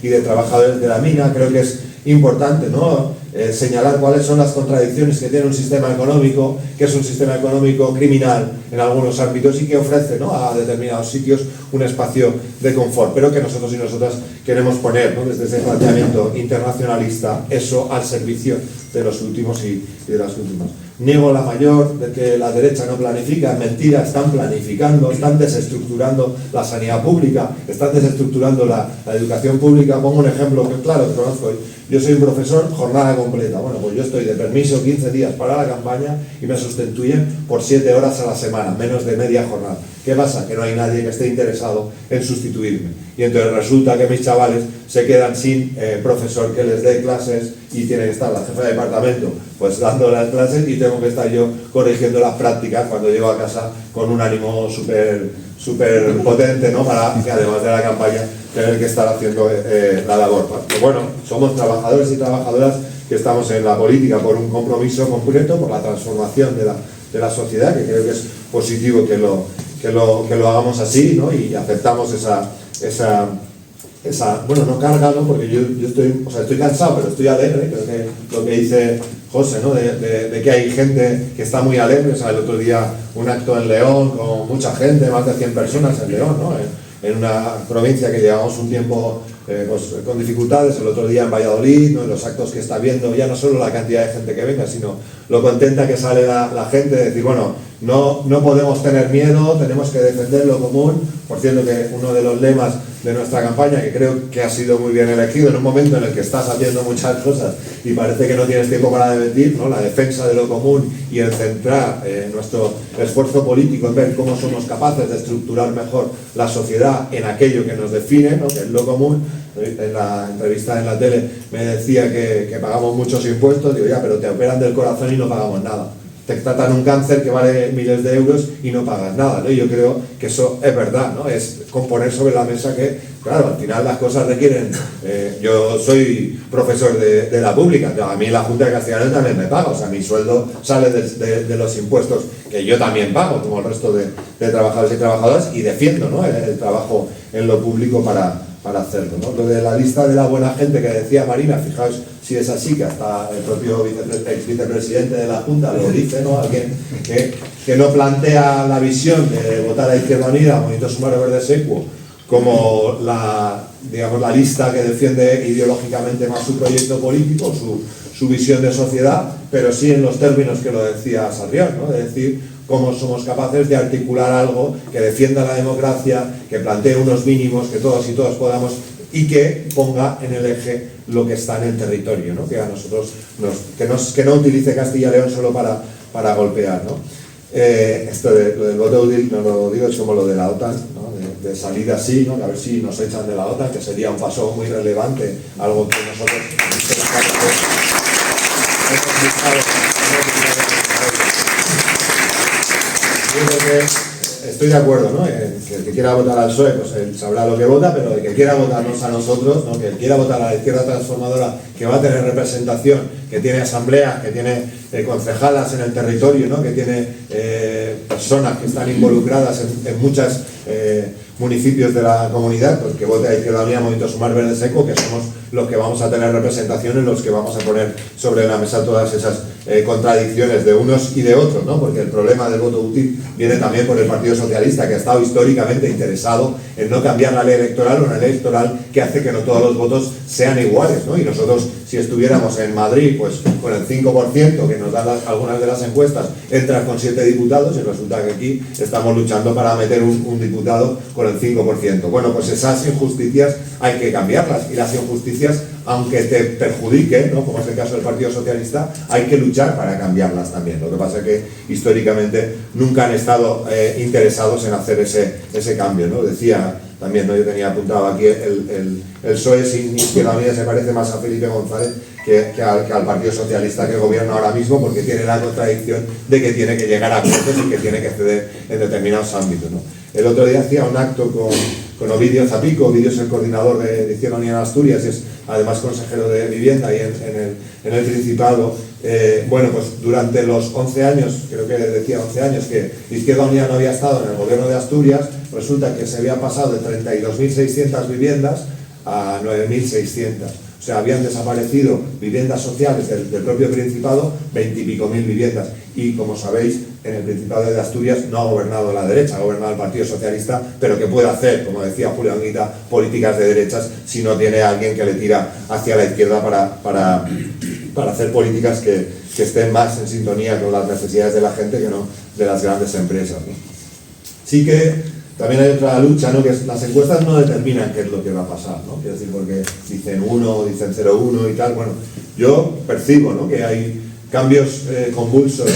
y de trabajadores de la mina. Creo que importante, ¿no? Señalar cuáles son las contradicciones que tiene un sistema económico, que es un sistema económico criminal en algunos ámbitos y que ofrece, ¿no?, a determinados sitios un espacio de confort, pero que nosotros y nosotras queremos poner, ¿no?, desde ese planteamiento internacionalista, eso al servicio de los últimos y de las últimas. Niego la mayor de que la derecha no planifica, mentira, están planificando, están desestructurando la sanidad pública, están desestructurando la educación pública. Pongo un ejemplo que claro, que conozco. Yo soy un profesor, jornada completa. Bueno, pues yo estoy de permiso 15 días para la campaña y me sustituyen por 7 horas a la semana, menos de media jornada. ¿Qué pasa? Que no hay nadie que esté interesado en sustituirme. Y entonces resulta que mis chavales se quedan sin profesor que les dé clases y tiene que estar la jefa de departamento pues dando las clases y tengo que estar yo corrigiendo las prácticas cuando llego a casa con un ánimo súper potente, ¿no?, para que además de la campaña tener que estar haciendo la labor. Pero bueno, somos trabajadores y trabajadoras que estamos en la política por un compromiso concreto, por la transformación de la sociedad, que creo que es positivo que lo hagamos así, ¿no?, y aceptamos esa bueno, no carga, ¿no?, porque yo estoy cansado, pero estoy alegre. Creo que lo que dice José, ¿no?, de que hay gente que está muy alegre. O sea, el otro día un acto en León con mucha gente, más de 100 personas en León, ¿no?, en una provincia que llevamos un tiempo pues, con dificultades. El otro día en Valladolid, ¿no?, en los actos que está viendo, ya no solo la cantidad de gente que venga, sino lo contenta que sale la gente de decir, bueno, no podemos tener miedo, tenemos que defender lo común. Por cierto, que uno de los lemas de nuestra campaña, que creo que ha sido muy bien elegido en un momento en el que estás haciendo muchas cosas y parece que no tienes tiempo para debatir, ¿no?, la defensa de lo común y el centrar nuestro esfuerzo político en ver cómo somos capaces de estructurar mejor la sociedad en aquello que nos define, ¿no?, que es lo común. En la entrevista en la tele me decía que pagamos muchos impuestos. Digo, ya, pero te operan del corazón y no pagamos nada. Te tratan un cáncer que vale miles de euros y no pagas nada, ¿no? Y yo creo que eso es verdad, ¿no? Es poner sobre la mesa que, claro, al final las cosas requieren... yo soy profesor de la pública, a mí la Junta de Castilla y León también me paga, o sea, mi sueldo sale de los impuestos que yo también pago, como el resto de trabajadores y trabajadoras, y defiendo, ¿no?, el trabajo en lo público para hacerlo, ¿no? Lo de la lista de la buena gente que decía Marina, fijaos si es así, que hasta el propio ex vicepresidente de la Junta lo dice, ¿no?, alguien que no plantea la visión de votar a Izquierda Unida, Movimiento Sumario Verde Secuo, como la lista que defiende ideológicamente más su proyecto político, su visión de sociedad, pero sí en los términos que lo decía Sarrión, ¿no?, de decir cómo somos capaces de articular algo que defienda la democracia, que plantee unos mínimos que todos y todas podamos y que ponga en el eje lo que está en el territorio, ¿no?, que a nosotros que no utilice Castilla y León solo para golpear, ¿no? Esto lo del voto útil no lo digo, es como lo de la OTAN, ¿no?, de salir así, ¿no?, que a ver si nos echan de la OTAN, que sería un paso muy relevante, algo que nosotros estoy de acuerdo, ¿no?, que el que quiera votar al PSOE pues él sabrá lo que vota, pero el que quiera votarnos a nosotros, ¿no?, que el quiera votar a la izquierda transformadora, que va a tener representación, que tiene asambleas, que tiene concejalas en el territorio, ¿no?, que tiene personas que están involucradas en muchos municipios de la comunidad, pues que vote a Izquierda Unida, Movimiento Sumario Verde Secuo, que somos los que vamos a tener representación, en los que vamos a poner sobre la mesa todas esas contradicciones de unos y de otros, ¿no?, porque el problema del voto útil viene también por el Partido Socialista, que ha estado históricamente interesado en no cambiar la ley electoral, una ley electoral que hace que no todos los votos sean iguales, ¿no? Y nosotros, si estuviéramos en Madrid, pues con el 5% que nos dan algunas de las encuestas, entran con 7 diputados, y resulta que aquí estamos luchando para meter un diputado con el 5%. Bueno, pues esas injusticias hay que cambiarlas, y las injusticias, aunque te perjudiquen, ¿no?, como es el caso del Partido Socialista, hay que luchar para cambiarlas también. Lo que pasa es que históricamente nunca han estado interesados en hacer ese cambio, ¿no? Decía también, ¿no?, yo tenía apuntado aquí, el PSOE sin Izquierda Unida se parece más a Felipe González que al Partido Socialista que gobierna ahora mismo, porque tiene la contradicción de que tiene que llegar a acuerdos y que tiene que ceder en determinados ámbitos, ¿no? El otro día hacía un acto con Ovidio Zapico. Ovidio es el coordinador de Izquierda Unida en Asturias y es además consejero de Vivienda ahí en el Principado. Bueno, pues durante los 11 años, creo que decía 11 años, que Izquierda Unida no había estado en el gobierno de Asturias, resulta que se había pasado de 32.600 viviendas a 9.600. O sea, habían desaparecido viviendas sociales del propio Principado, 20 y pico mil viviendas. Y como sabéis, en el Principado de Asturias no ha gobernado la derecha, ha gobernado el Partido Socialista, pero que puede hacer, como decía Julio Anguita, políticas de derechas si no tiene a alguien que le tira hacia la izquierda para hacer políticas que estén más en sintonía con las necesidades de la gente que no de las grandes empresas, ¿no? Sí que también hay otra lucha, ¿no? Que es, las encuestas no determinan qué es lo que va a pasar, ¿no? Quiero decir, porque dicen 1, dicen 0,1 y tal. Bueno, yo percibo, ¿no?, que hay cambios convulsos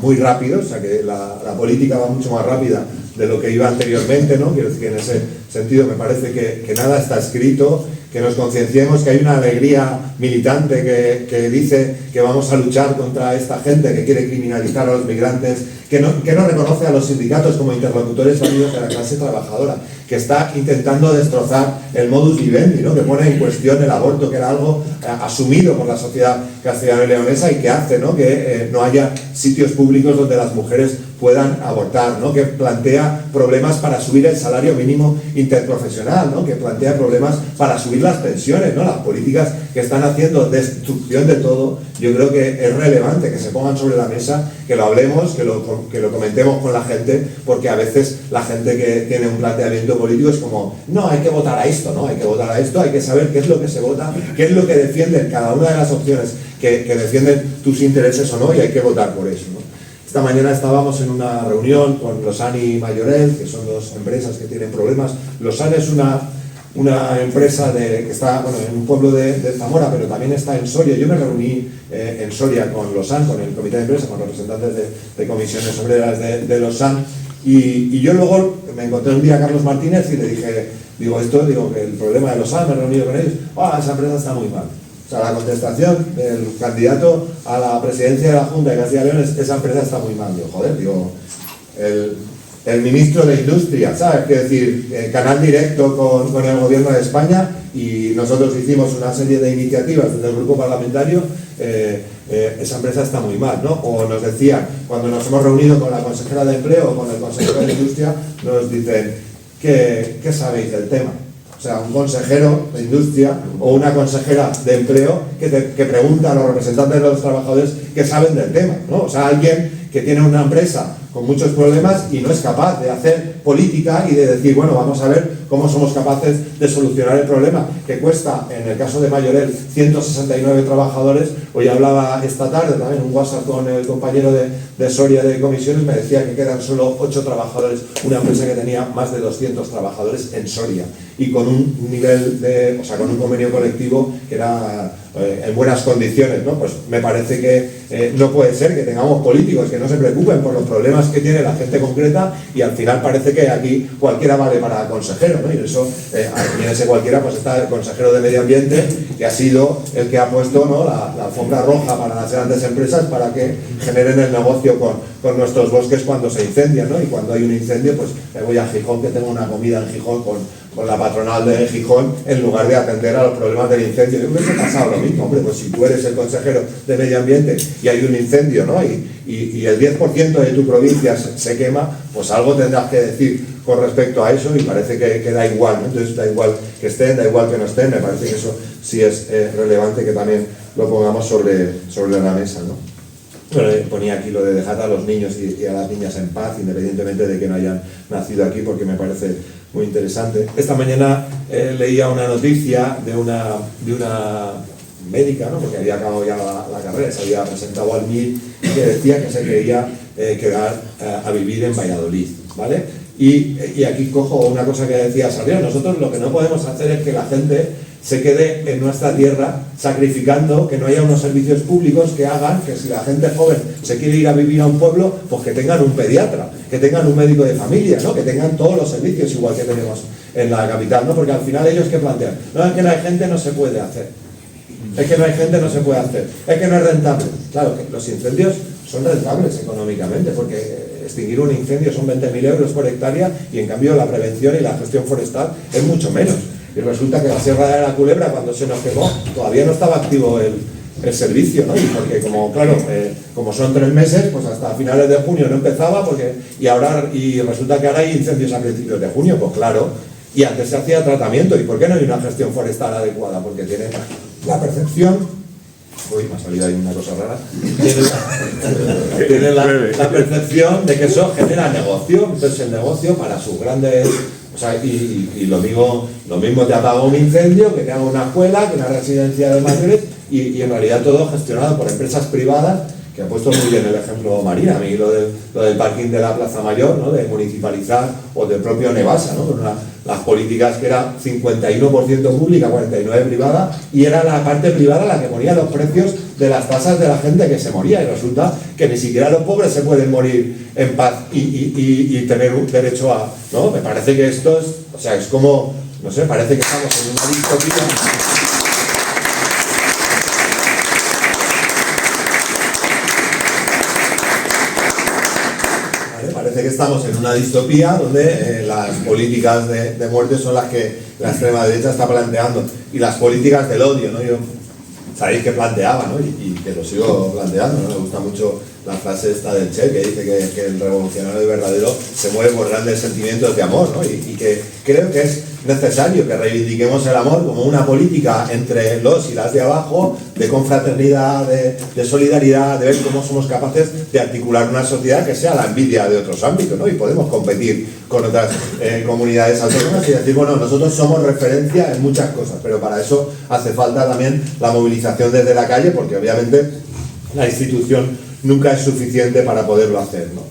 muy rápidos, o sea que la política va mucho más rápida de lo que iba anteriormente, ¿no? Quiero decir que en ese sentido me parece que nada está escrito, que nos concienciemos que hay una alegría militante que dice que vamos a luchar contra esta gente que quiere criminalizar a los migrantes, que no reconoce a los sindicatos como interlocutores válidos de la clase trabajadora, que está intentando destrozar el modus vivendi, ¿no?, que pone en cuestión el aborto, que era algo asumido por la sociedad castellano y leonesa, y que hace, ¿no?, que no haya sitios públicos donde las mujeres puedan abortar, ¿no?, que plantea problemas para subir el salario mínimo interprofesional, ¿no?, que plantea problemas para subir las pensiones, ¿no?, las políticas que están haciendo destrucción de todo. Yo creo que es relevante que se pongan sobre la mesa, que lo hablemos, que lo comentemos con la gente, porque a veces la gente que tiene un planteamiento político es como, no, hay que votar a esto, ¿no?, hay que votar a esto, hay que saber qué es lo que se vota, qué es lo que defienden cada una de las opciones que defienden tus intereses o no, y hay que votar por eso, ¿no? Esta mañana estábamos en una reunión con Losan y Mayorel, que son dos empresas que tienen problemas. Losan es una empresa que está, bueno, en un pueblo de Zamora, pero también está en Soria. Yo me reuní en Soria con Losan, con el comité de empresa, con representantes de comisiones obreras de Losan, y yo luego me encontré un día a Carlos Martínez y le dije, que el problema de Losan, me he reunido con ellos, esa empresa está muy mal. O sea, la contestación del candidato a la presidencia de la Junta de Castilla y León es, esa empresa está muy mal. El ministro de Industria, ¿sabes? Quiero decir, canal directo con el gobierno de España, y nosotros hicimos una serie de iniciativas desde el grupo parlamentario. Esa empresa está muy mal, ¿no? O nos decían, cuando nos hemos reunido con la consejera de Empleo o con el consejero de Industria, nos dicen, ¿qué sabéis del tema? O sea, un consejero de Industria o una consejera de Empleo que pregunta a los representantes de los trabajadores que saben del tema, ¿no? O sea, alguien que tiene una empresa con muchos problemas y no es capaz de hacer política y de decir, bueno, vamos a ver cómo somos capaces de solucionar el problema, que cuesta, en el caso de Mayorel, 169 trabajadores. Hoy hablaba esta tarde también un WhatsApp con el compañero de Soria de comisiones, me decía que quedan solo 8 trabajadores, una empresa que tenía más de 200 trabajadores en Soria, y con un nivel con un convenio colectivo que era en buenas condiciones, ¿no? Pues me parece que no puede ser que tengamos políticos que no se preocupen por los problemas que tiene la gente concreta, y al final parece que aquí cualquiera vale para consejero, ¿no? Y eso, en ese cualquiera, pues está el consejero de Medio Ambiente, que ha sido el que ha puesto, ¿no?, la alfombra roja para las grandes empresas para que generen el negocio con nuestros bosques cuando se incendian, ¿no? Y cuando hay un incendio, pues me voy a Gijón, que tengo una comida en Gijón con la patronal de Gijón, en lugar de atender a los problemas del incendio. Yo hubiese pasado lo mismo, hombre, pues si tú eres el consejero de Medio Ambiente y hay un incendio, ¿no?, y el 10% de tu provincia se quema, pues algo tendrás que decir con respecto a eso, y parece que da igual, ¿no? Entonces da igual que estén, da igual que no estén. Me parece que eso sí es relevante que también lo pongamos sobre la mesa, ¿no? Ponía aquí lo de dejar a los niños y a las niñas en paz, independientemente de que no hayan nacido aquí, porque me parece muy interesante. Esta mañana leía una noticia de una médica, ¿no?, porque había acabado ya la carrera, se había presentado al MIR, que decía que se quería quedar a vivir en Valladolid, ¿vale? Y aquí cojo una cosa que decía Xavier: nosotros lo que no podemos hacer es que la gente se quede en nuestra tierra sacrificando que no haya unos servicios públicos que hagan que, si la gente joven se quiere ir a vivir a un pueblo, pues que tengan un pediatra, que tengan un médico de familia, ¿no?, que tengan todos los servicios igual que tenemos en la capital, ¿no? Porque al final ellos, ¿qué plantean? No, es que no hay gente, no se puede hacer. Es que no hay gente, no se puede hacer. Es que no es rentable. Claro, que los incendios son rentables económicamente, porque extinguir un incendio son 20.000 euros por hectárea, y en cambio la prevención y la gestión forestal es mucho menos. Y resulta que la Sierra de la Culebra, cuando se nos quemó, todavía no estaba activo el servicio, ¿no? Y porque como son 3 meses, pues hasta finales de junio no empezaba, y resulta que ahora hay incendios a principios de junio, pues claro. Y antes se hacía tratamiento. ¿Y por qué no hay una gestión forestal adecuada? Porque tiene la percepción, uy, me ha salido ahí una cosa rara, tienen la percepción de que eso genera negocio. Entonces el negocio para sus grandes, o sea, y lo mismo te apaga un incendio, que te haga una escuela, que una residencia de mayores, y en realidad todo gestionado por empresas privadas, que ha puesto muy bien el ejemplo Marina. A mí lo del parking de la Plaza Mayor, ¿no?, de municipalizar, o del propio Nevasa, ¿no?, las políticas que era 51% pública, 49% privada, y era la parte privada la que ponía los precios de las tasas de la gente que se moría, y resulta que ni siquiera los pobres se pueden morir en paz y tener un derecho a, ¿no? Me parece que esto es, o sea, es como, no sé, parece que estamos en una distopía. Parece que estamos en una distopía donde las políticas de muerte son las que la extrema derecha está planteando, y las políticas del odio, ¿no? Yo, sabéis que planteaba, ¿no?, y que lo sigo planteando, ¿no? Me gusta mucho la frase esta del Che, que dice que el revolucionario verdadero se mueve por grandes sentimientos de amor, ¿no? Y que creo que es necesario que reivindiquemos el amor como una política entre los y las de abajo, de confraternidad, de solidaridad, de ver cómo somos capaces de articular una sociedad que sea la envidia de otros ámbitos, ¿no? Y podemos competir con otras comunidades autónomas y decir, bueno, nosotros somos referencia en muchas cosas, pero para eso hace falta también la movilización desde la calle, porque obviamente la institución nunca es suficiente para poderlo hacer, ¿no?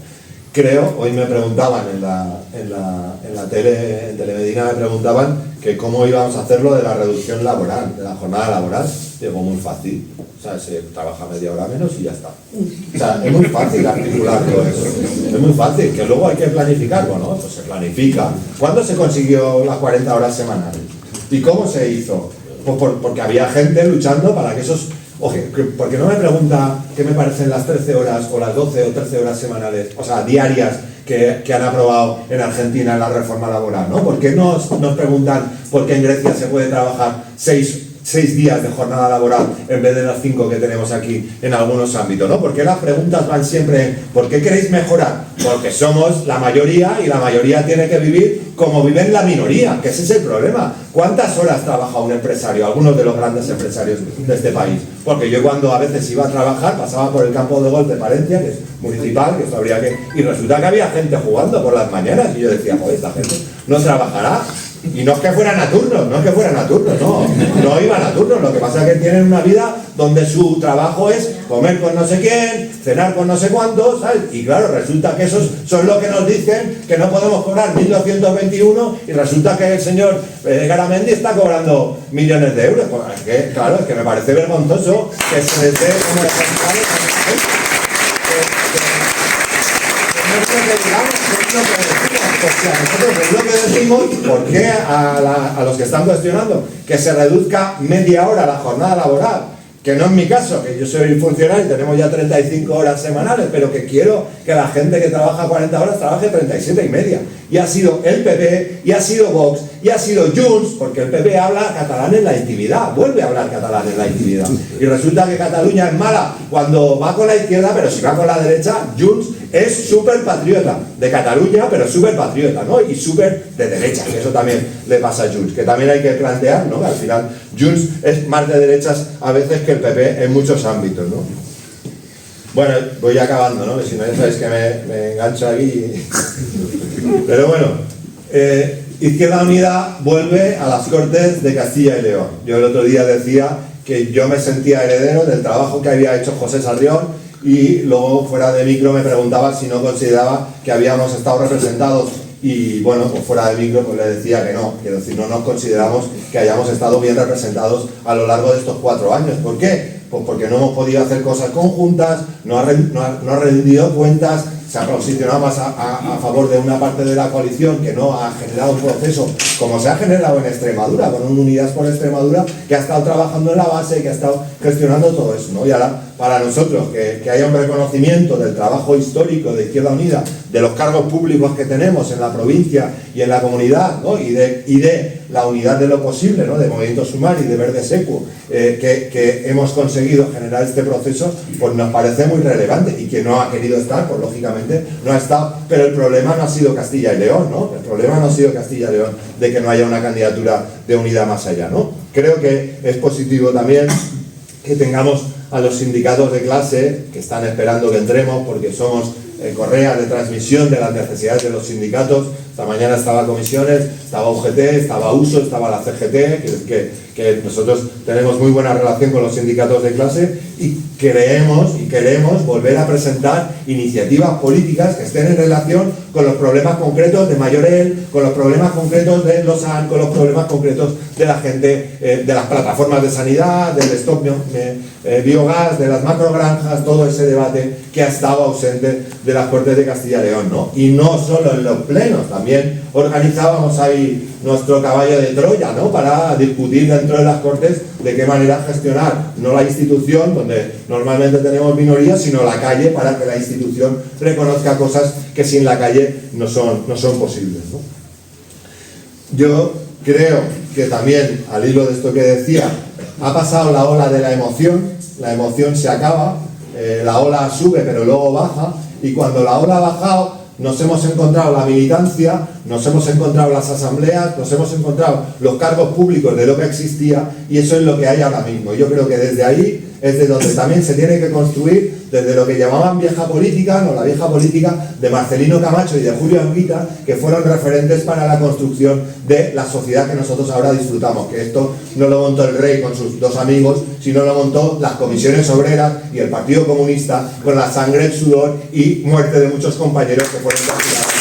Creo, hoy me preguntaban en la tele, en Telemedina me preguntaban que cómo íbamos a hacerlo de la reducción laboral, de la jornada laboral. Digo, muy fácil, o sea, se trabaja media hora menos y ya está. O sea, es muy fácil articular todo eso, es muy fácil, que luego hay que planificar, bueno, pues se planifica. ¿Cuándo se consiguió las 40 horas semanales? ¿Y cómo se hizo? Pues porque había gente luchando para que esos... Oye, porque no me pregunta qué me parecen las 13 horas o las 12 o 13 horas semanales, o sea, diarias, que han aprobado en Argentina en la reforma laboral, ¿no? ¿Por qué nos preguntan por qué en Grecia se puede trabajar 6 días de jornada laboral en vez de los 5 que tenemos aquí en algunos ámbitos, ¿no? ¿Por qué las preguntas van siempre en ¿por qué queréis mejorar? Porque somos la mayoría y la mayoría tiene que vivir como vive la minoría, que ese es el problema. ¿Cuántas horas trabaja un empresario? Algunos de los grandes empresarios de este país. Porque yo cuando a veces iba a trabajar pasaba por el campo de golf de Palencia, que es municipal, que eso habría que... Y resulta que había gente jugando por las mañanas y yo decía, joder, esta gente no trabajará. Y no es que fueran a turnos, no iban a turnos, lo que pasa es que tienen una vida donde su trabajo es comer con no sé quién, cenar con no sé cuántos, ¿sabes? Y claro, resulta que esos son los que nos dicen que no podemos cobrar 1.221 y resulta que el señor Garamendi está cobrando millones de euros. Pues es que, claro, es que me parece vergonzoso que se les dé como ejemplo nosotros es lo que decimos. ¿Por qué a los que están cuestionando que se reduzca media hora la jornada laboral? Que no es mi caso, que yo soy funcionario y tenemos ya 35 horas semanales, pero que quiero que la gente que trabaja 40 horas trabaje 37 y media. Y ha sido el PP, y ha sido Vox, y ha sido Junts, porque el PP habla catalán en la intimidad, vuelve a hablar catalán en la intimidad. Y resulta que Cataluña es mala cuando va con la izquierda, pero si va con la derecha, Junts es súper patriota de Cataluña, pero súper patriota, ¿no? Y súper de derecha, que eso también le pasa a Junts, que también hay que plantear, ¿no? Que al final Junts es más de derechas a veces que el PP en muchos ámbitos, ¿no? Bueno, voy acabando, ¿no? Si no, ya sabéis que me engancho aquí. Pero bueno, Izquierda Unida vuelve a las Cortes de Castilla y León. Yo el otro día decía que yo me sentía heredero del trabajo que había hecho José Sarrión, y luego fuera de micro me preguntaba si no consideraba que habíamos estado representados, y bueno, pues fuera de micro pues le decía que no, quiero decir, no nos consideramos que hayamos estado bien representados a lo largo de estos 4 años. ¿Por qué? Pues porque no hemos podido hacer cosas conjuntas, no ha rendido cuentas, se ha posicionado más a favor de una parte de la coalición que no ha generado un proceso como se ha generado en Extremadura, con un Unidas por Extremadura que ha estado trabajando en la base, que ha estado gestionando todo eso, ¿no? Y ahora, para nosotros, que haya un reconocimiento del trabajo histórico de Izquierda Unida, de los cargos públicos que tenemos en la provincia y en la comunidad, ¿no? y de la unidad de lo posible, ¿no? De Movimiento Sumar y de Verde Secu, que hemos conseguido generar este proceso, pues nos parece muy relevante, y quien no ha querido estar, pues lógicamente no ha estado, pero el problema no ha sido Castilla y León, ¿no? El problema no ha sido Castilla y León de que no haya una candidatura de unidad más allá, ¿no? Creo que es positivo también que tengamos a los sindicatos de clase que están esperando que entremos porque somos correa de transmisión de las necesidades de los sindicatos. Esta mañana estaba Comisiones, estaba UGT, estaba USO, estaba la CGT, que nosotros tenemos muy buena relación con los sindicatos de clase y queremos volver a presentar iniciativas políticas que estén en relación con los problemas concretos de Mayorel, con los problemas concretos de Losan, con los problemas concretos de la gente, de las plataformas de sanidad, del stock biogás, de las macrogranjas, todo ese debate que ha estado ausente de las Cortes de Castilla y León, ¿no? Y no solo en los plenos, también organizábamos ahí nuestro caballo de Troya, ¿no? Para discutir dentro de las Cortes de qué manera gestionar, no la institución, donde normalmente tenemos minorías, sino la calle, para que la institución reconozca cosas que sin la calle no son posibles, ¿no? Yo creo que también, al hilo de esto que decía, ha pasado la ola de la emoción se acaba, la ola sube pero luego baja, y cuando la ola ha bajado nos hemos encontrado la militancia, nos hemos encontrado las asambleas, nos hemos encontrado los cargos públicos de lo que existía, y eso es lo que hay ahora mismo. Yo creo que desde ahí es de donde también se tiene que construir, desde lo que llamaban vieja política, no, la vieja política de Marcelino Camacho y de Julio Anguita, que fueron referentes para la construcción de la sociedad que nosotros ahora disfrutamos, que esto no lo montó el rey con sus dos amigos, sino lo montó las comisiones obreras y el Partido Comunista con la sangre, el sudor y muerte de muchos compañeros que fueron castigados.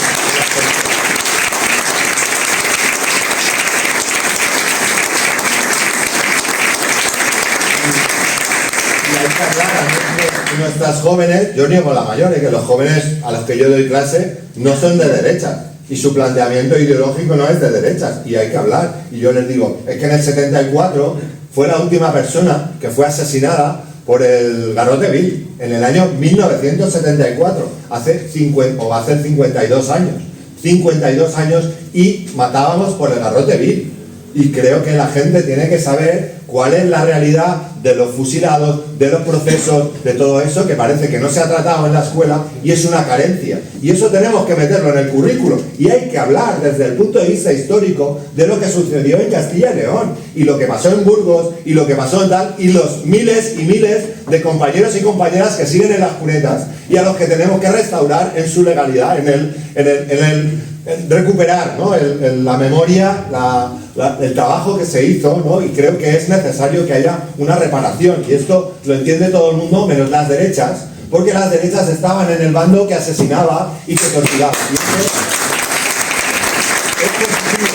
Nuestras jóvenes, yo niego la mayor, que los jóvenes a los que yo doy clase no son de derechas y su planteamiento ideológico no es de derechas y hay que hablar. Y yo les digo, es que en el 74 fue la última persona que fue asesinada por el Garrote Vil, en el año 1974, va a ser 52 años. 52 años y matábamos por el Garrote Vil. Y creo que la gente tiene que saber cuál es la realidad de los fusilados, de los procesos, de todo eso que parece que no se ha tratado en la escuela y es una carencia. Y eso tenemos que meterlo en el currículo y hay que hablar desde el punto de vista histórico de lo que sucedió en Castilla y León y lo que pasó en Burgos y lo que pasó en tal y los miles y miles de compañeros y compañeras que siguen en las cunetas y a los que tenemos que restaurar en su legalidad, en recuperar, ¿no? La memoria, el trabajo que se hizo, ¿no? Y creo que es necesario que haya una reparación y esto lo entiende todo el mundo menos las derechas, porque las derechas estaban en el bando que asesinaba y que torturaba. Y esto es positivo.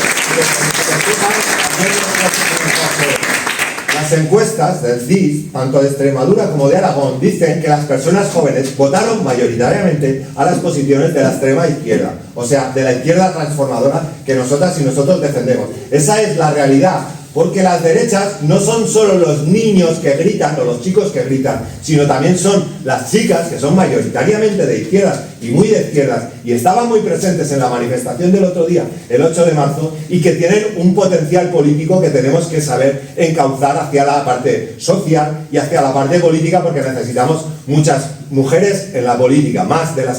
Las encuestas del CIS, tanto de Extremadura como de Aragón, dicen que las personas jóvenes votaron mayoritariamente a las posiciones de la extrema izquierda, o sea, de la izquierda transformadora que nosotras y nosotros defendemos. Esa es la realidad, porque las derechas no son solo los niños que gritan o los chicos que gritan, sino también son las chicas que son mayoritariamente de izquierdas y muy de izquierdas y estaban muy presentes en la manifestación del otro día, el 8 de marzo, y que tienen un potencial político que tenemos que saber encauzar hacia la parte social y hacia la parte política, porque necesitamos muchas mujeres en la política, más de las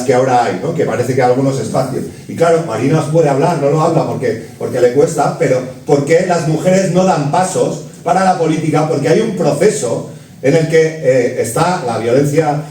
que ahora hay, ¿no? Que parece que hay algunos espacios. Y claro, Marina os puede hablar, no lo habla porque le cuesta, pero ¿por qué las mujeres no dan pasos para la política? Porque hay un proceso en el que está la violencia,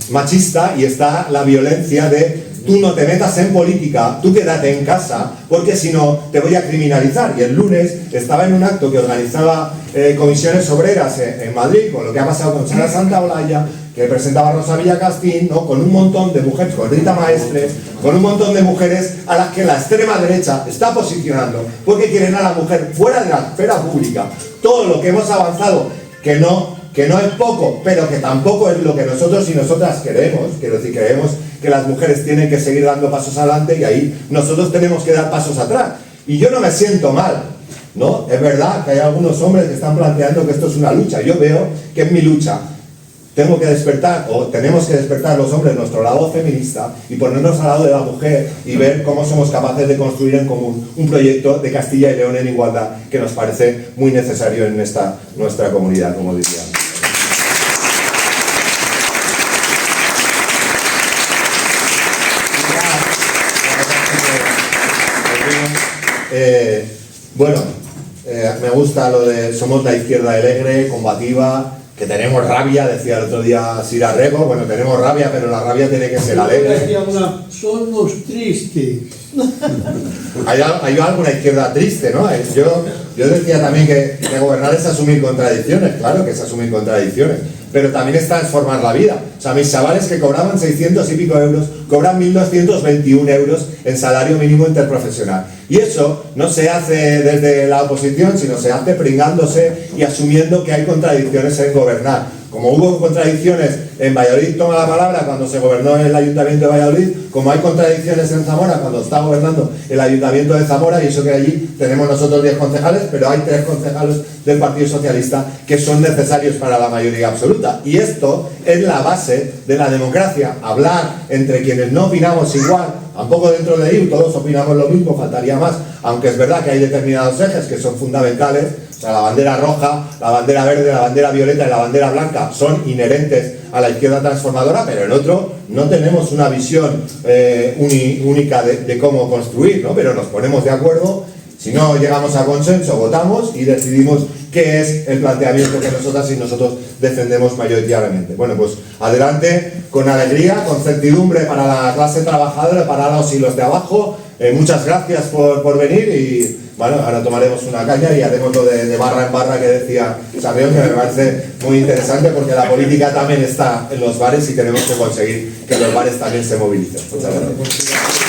machista, y está la violencia de tú no te metas en política, tú quédate en casa, porque si no te voy a criminalizar. Y el lunes estaba en un acto que organizaba Comisiones Obreras en Madrid, con lo que ha pasado con Sara Santaolalla, que presentaba Rosa Villacastín, ¿no? Con un montón de mujeres, con Rita Maestre, con un montón de mujeres a las que la extrema derecha está posicionando, porque quieren a la mujer fuera de la esfera pública. Todo lo que hemos avanzado, que no es poco, pero que tampoco es lo que nosotros y nosotras queremos. Quiero decir, creemos que las mujeres tienen que seguir dando pasos adelante y ahí nosotros tenemos que dar pasos atrás. Y yo no me siento mal, ¿no? Es verdad que hay algunos hombres que están planteando que esto es una lucha. Yo veo que es mi lucha. Tengo que despertar, o tenemos que despertar los hombres nuestro lado feminista y ponernos al lado de la mujer y ver cómo somos capaces de construir en común un proyecto de Castilla y León en igualdad que nos parece muy necesario en nuestra comunidad, como diría. Bueno, me gusta lo de somos la izquierda alegre, combativa, que tenemos rabia, decía el otro día Sir Arrego. Bueno, tenemos rabia, pero la rabia tiene que ser alegre. Somos tristes. Hay alguna izquierda triste, ¿no? Yo decía también que gobernar es asumir contradicciones, claro que es asumir contradicciones, pero también es transformar la vida. O sea, mis chavales que cobraban 600 y pico euros, cobran 1.221 euros en salario mínimo interprofesional. Y eso no se hace desde la oposición, sino se hace pringándose y asumiendo que hay contradicciones en gobernar. Como hubo contradicciones en Valladolid, toma la palabra, cuando se gobernó el Ayuntamiento de Valladolid, como hay contradicciones en Zamora cuando está gobernando el Ayuntamiento de Zamora, y eso que allí tenemos nosotros 10 concejales, pero hay 3 concejales del Partido Socialista que son necesarios para la mayoría absoluta. Y esto es la base de la democracia, hablar entre quienes no opinamos igual. Tampoco dentro de IU todos opinamos lo mismo, faltaría más, aunque es verdad que hay determinados ejes que son fundamentales. O sea, la bandera roja, la bandera verde, la bandera violeta y la bandera blanca son inherentes a la izquierda transformadora, pero en otro no tenemos una visión única de cómo construir, ¿no? Pero nos ponemos de acuerdo, si no llegamos a consenso, votamos y decidimos qué es el planteamiento que nosotras y nosotros defendemos mayoritariamente. Bueno, pues adelante, con alegría, con certidumbre para la clase trabajadora, para los y los de abajo. Muchas gracias por venir y bueno, ahora tomaremos una caña y haremos lo de barra en barra que decía Sarrión, que me parece muy interesante porque la política también está en los bares y tenemos que conseguir que los bares también se movilicen. Muchas gracias.